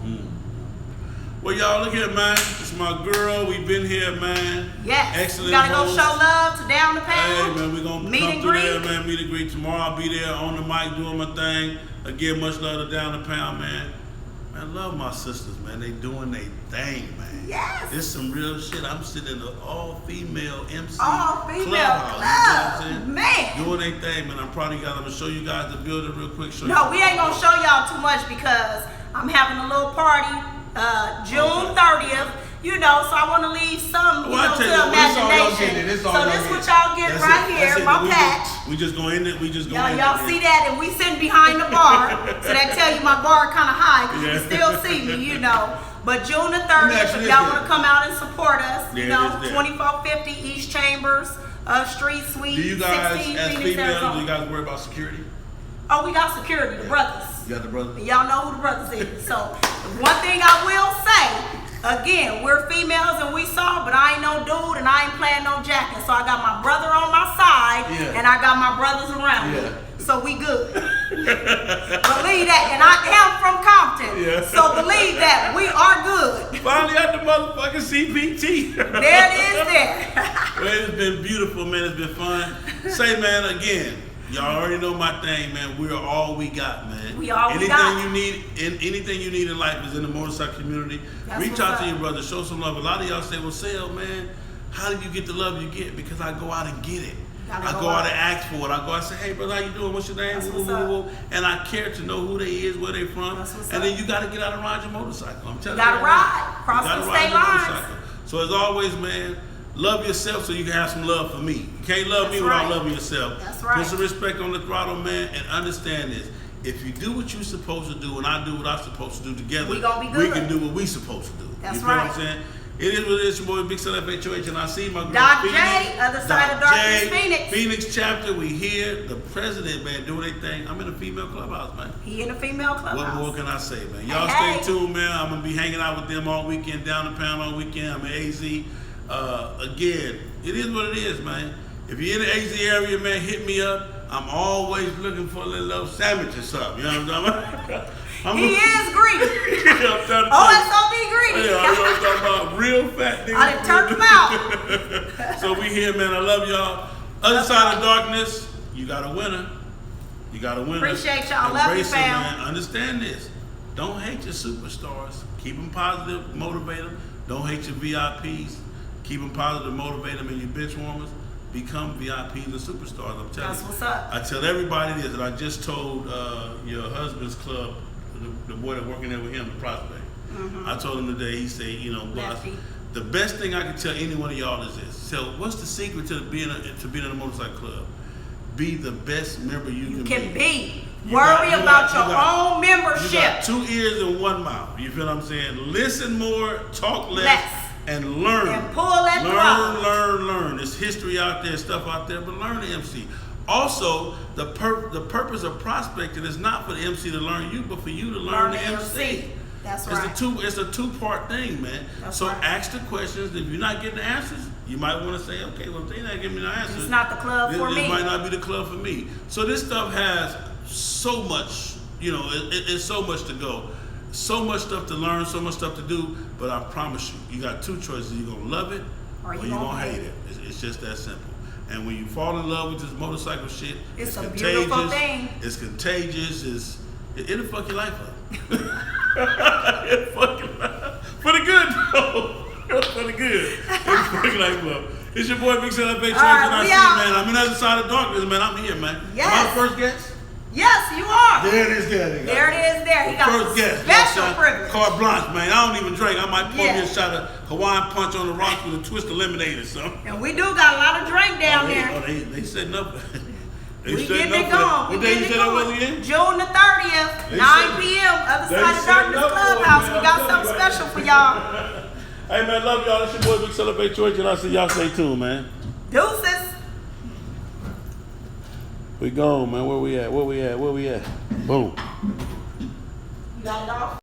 Well, y'all, look here, man. It's my girl. We've been here, man. Yes. Excellent. We gotta go show love to Down the Pound. Hey, man, we're going to come through there, man. Meet and greet tomorrow. I'll be there on the mic doing my thing. Again, much love to Down the Pound, man. Man, I love my sisters, man. They doing their thing, man. Yes. This some real shit. I'm sitting in an all-female MC all-female club. You know man. Doing their thing, man. I'm proud of you guys. I'm going to show you guys the building real quick. No, we ain't going to show y'all too much because I'm having a little party June 30th. You know, so I want to leave some, you know, to imagination. So this what y'all get right here, my patch. We just go in it. We just go in it. Y'all see that, and we sitting behind the bar, so that tell you my bar kind of high because you can still see me, you know. But June the 30th, if y'all want to come out and support us, you know, 2450 East Chambers Street, Suite 16, do you guys, as Phoenix, females, Arizona. do you guys worry about security? Oh, we got security, the brothers. You got the brothers? Y'all know who the brothers is. So one thing I will say. Again, we're females and we saw, but I ain't no dude and I ain't playing no jacket. So I got my brother on my side and I got my brothers around me. So we good. Believe that. And I am from Compton. So believe that. We are good. Finally at the motherfucking CPT. There it is there. Well, it's been beautiful, man. It's been fun. Say, man, again, y'all already know my thing, man. We are all we got, man. We all we got. Anything you need in life is in the motorcycle community. Reach out to your brother, show some love. A lot of y'all say, well, Sale, man, how do you get the love you get? Because I go out and get it. I go out and ask for it. I go out and say, hey, brother, how you doing? What's your name? And I care to know who they is, where they from. And then you got to get out and ride your motorcycle. I'm telling you. You got to ride. Cross the state lines. So as always, man, love yourself so you can have some love for me. You can't love me without loving yourself. That's right. Put some respect on the throttle, man, and understand this. If you do what you're supposed to do and I do what I'm supposed to do together, we can do what we supposed to do. That's you feel what I'm saying? It is what it is. Your boy Big Son FHOH, and I see my girl Doc Phoenix, J, other side of Darkness, Phoenix. Phoenix chapter, we here. The president, man, doing their thing. I'm in a female clubhouse, man. He in a female clubhouse. What more can I say, man? Y'all stay tuned, man. I'm gonna be hanging out with them all weekend, Down the Pound all weekend. I'm in AZ. Again, it is what it is, man. If you're in the AZ area, man, hit me up. I'm always looking for a little sandwich or something. You know what I'm talking about? He is greedy. OSOB greedy. Yeah, I'm talking about real fat niggas. I done turned him out. So we here, man. I love y'all. Other side of darkness, you got a winner. You got a winner. Appreciate y'all. Love you, fam. Man. Understand this. Don't hate your superstars. Keep them positive. Motivate them. Don't hate your VIPs. Keep them positive. Motivate them and your bitch warmers. Become VIPs and superstars. I'm telling you. That's what's up. I tell everybody this, and I just told your husband's club, the boy that working there with him, the prospect. I told him today, he said, you know, boss, the best thing I can tell any one of y'all is this. So what's the secret to being in a motorcycle club? Be the best member you can be. Worry about your own membership. You got 2 ears and 1 mouth. You feel what I'm saying? Listen more, talk less. And learn. And pull that learn. There's history out there, stuff out there, but learn the MC. Also, the purpose of prospecting is not for the MC to learn you, but for you to learn the MC. That's right. It's a 2-part thing, man. So ask the questions. If you're not getting the answers, you might want to say, okay, well, if they're not giving me the answers, it's not the club for me. This might not be the club for me. So this stuff has so much, you know, it's so much to go. So much stuff to learn, so much stuff to do, but I promise you, you got 2 choices. You're going to love it or you're gonna hate it. It's just that simple. And when you fall in love with this motorcycle shit, it's a contagious. beautiful thing. It's contagious. It'll fuck your life up. It'll fuck your life for the good, though. For the good. It'll fuck your life up. It's your boy Big Celebrate Church, and I see, man. I'm in the other side of darkness, man. I'm here, man. Yes. Am I the first guest? Yes, you are. There it is, there. He got first guest. special privilege. Carte blanche, man. I don't even drink. I might pour me a shot of Hawaiian punch on the rocks with a twist of lemonade or something. And we do got a lot of drink down there. They setting up. We getting it going. What day you said that was again? June the 30th, 9 p.m. Other Side of Darkness Clubhouse. We got something special for y'all. Hey, man, love y'all. It's your boy Big Celebrate Church, and I see y'all stay tuned, man. Deuces. We gone, man. Where we at? Boom. You got it off?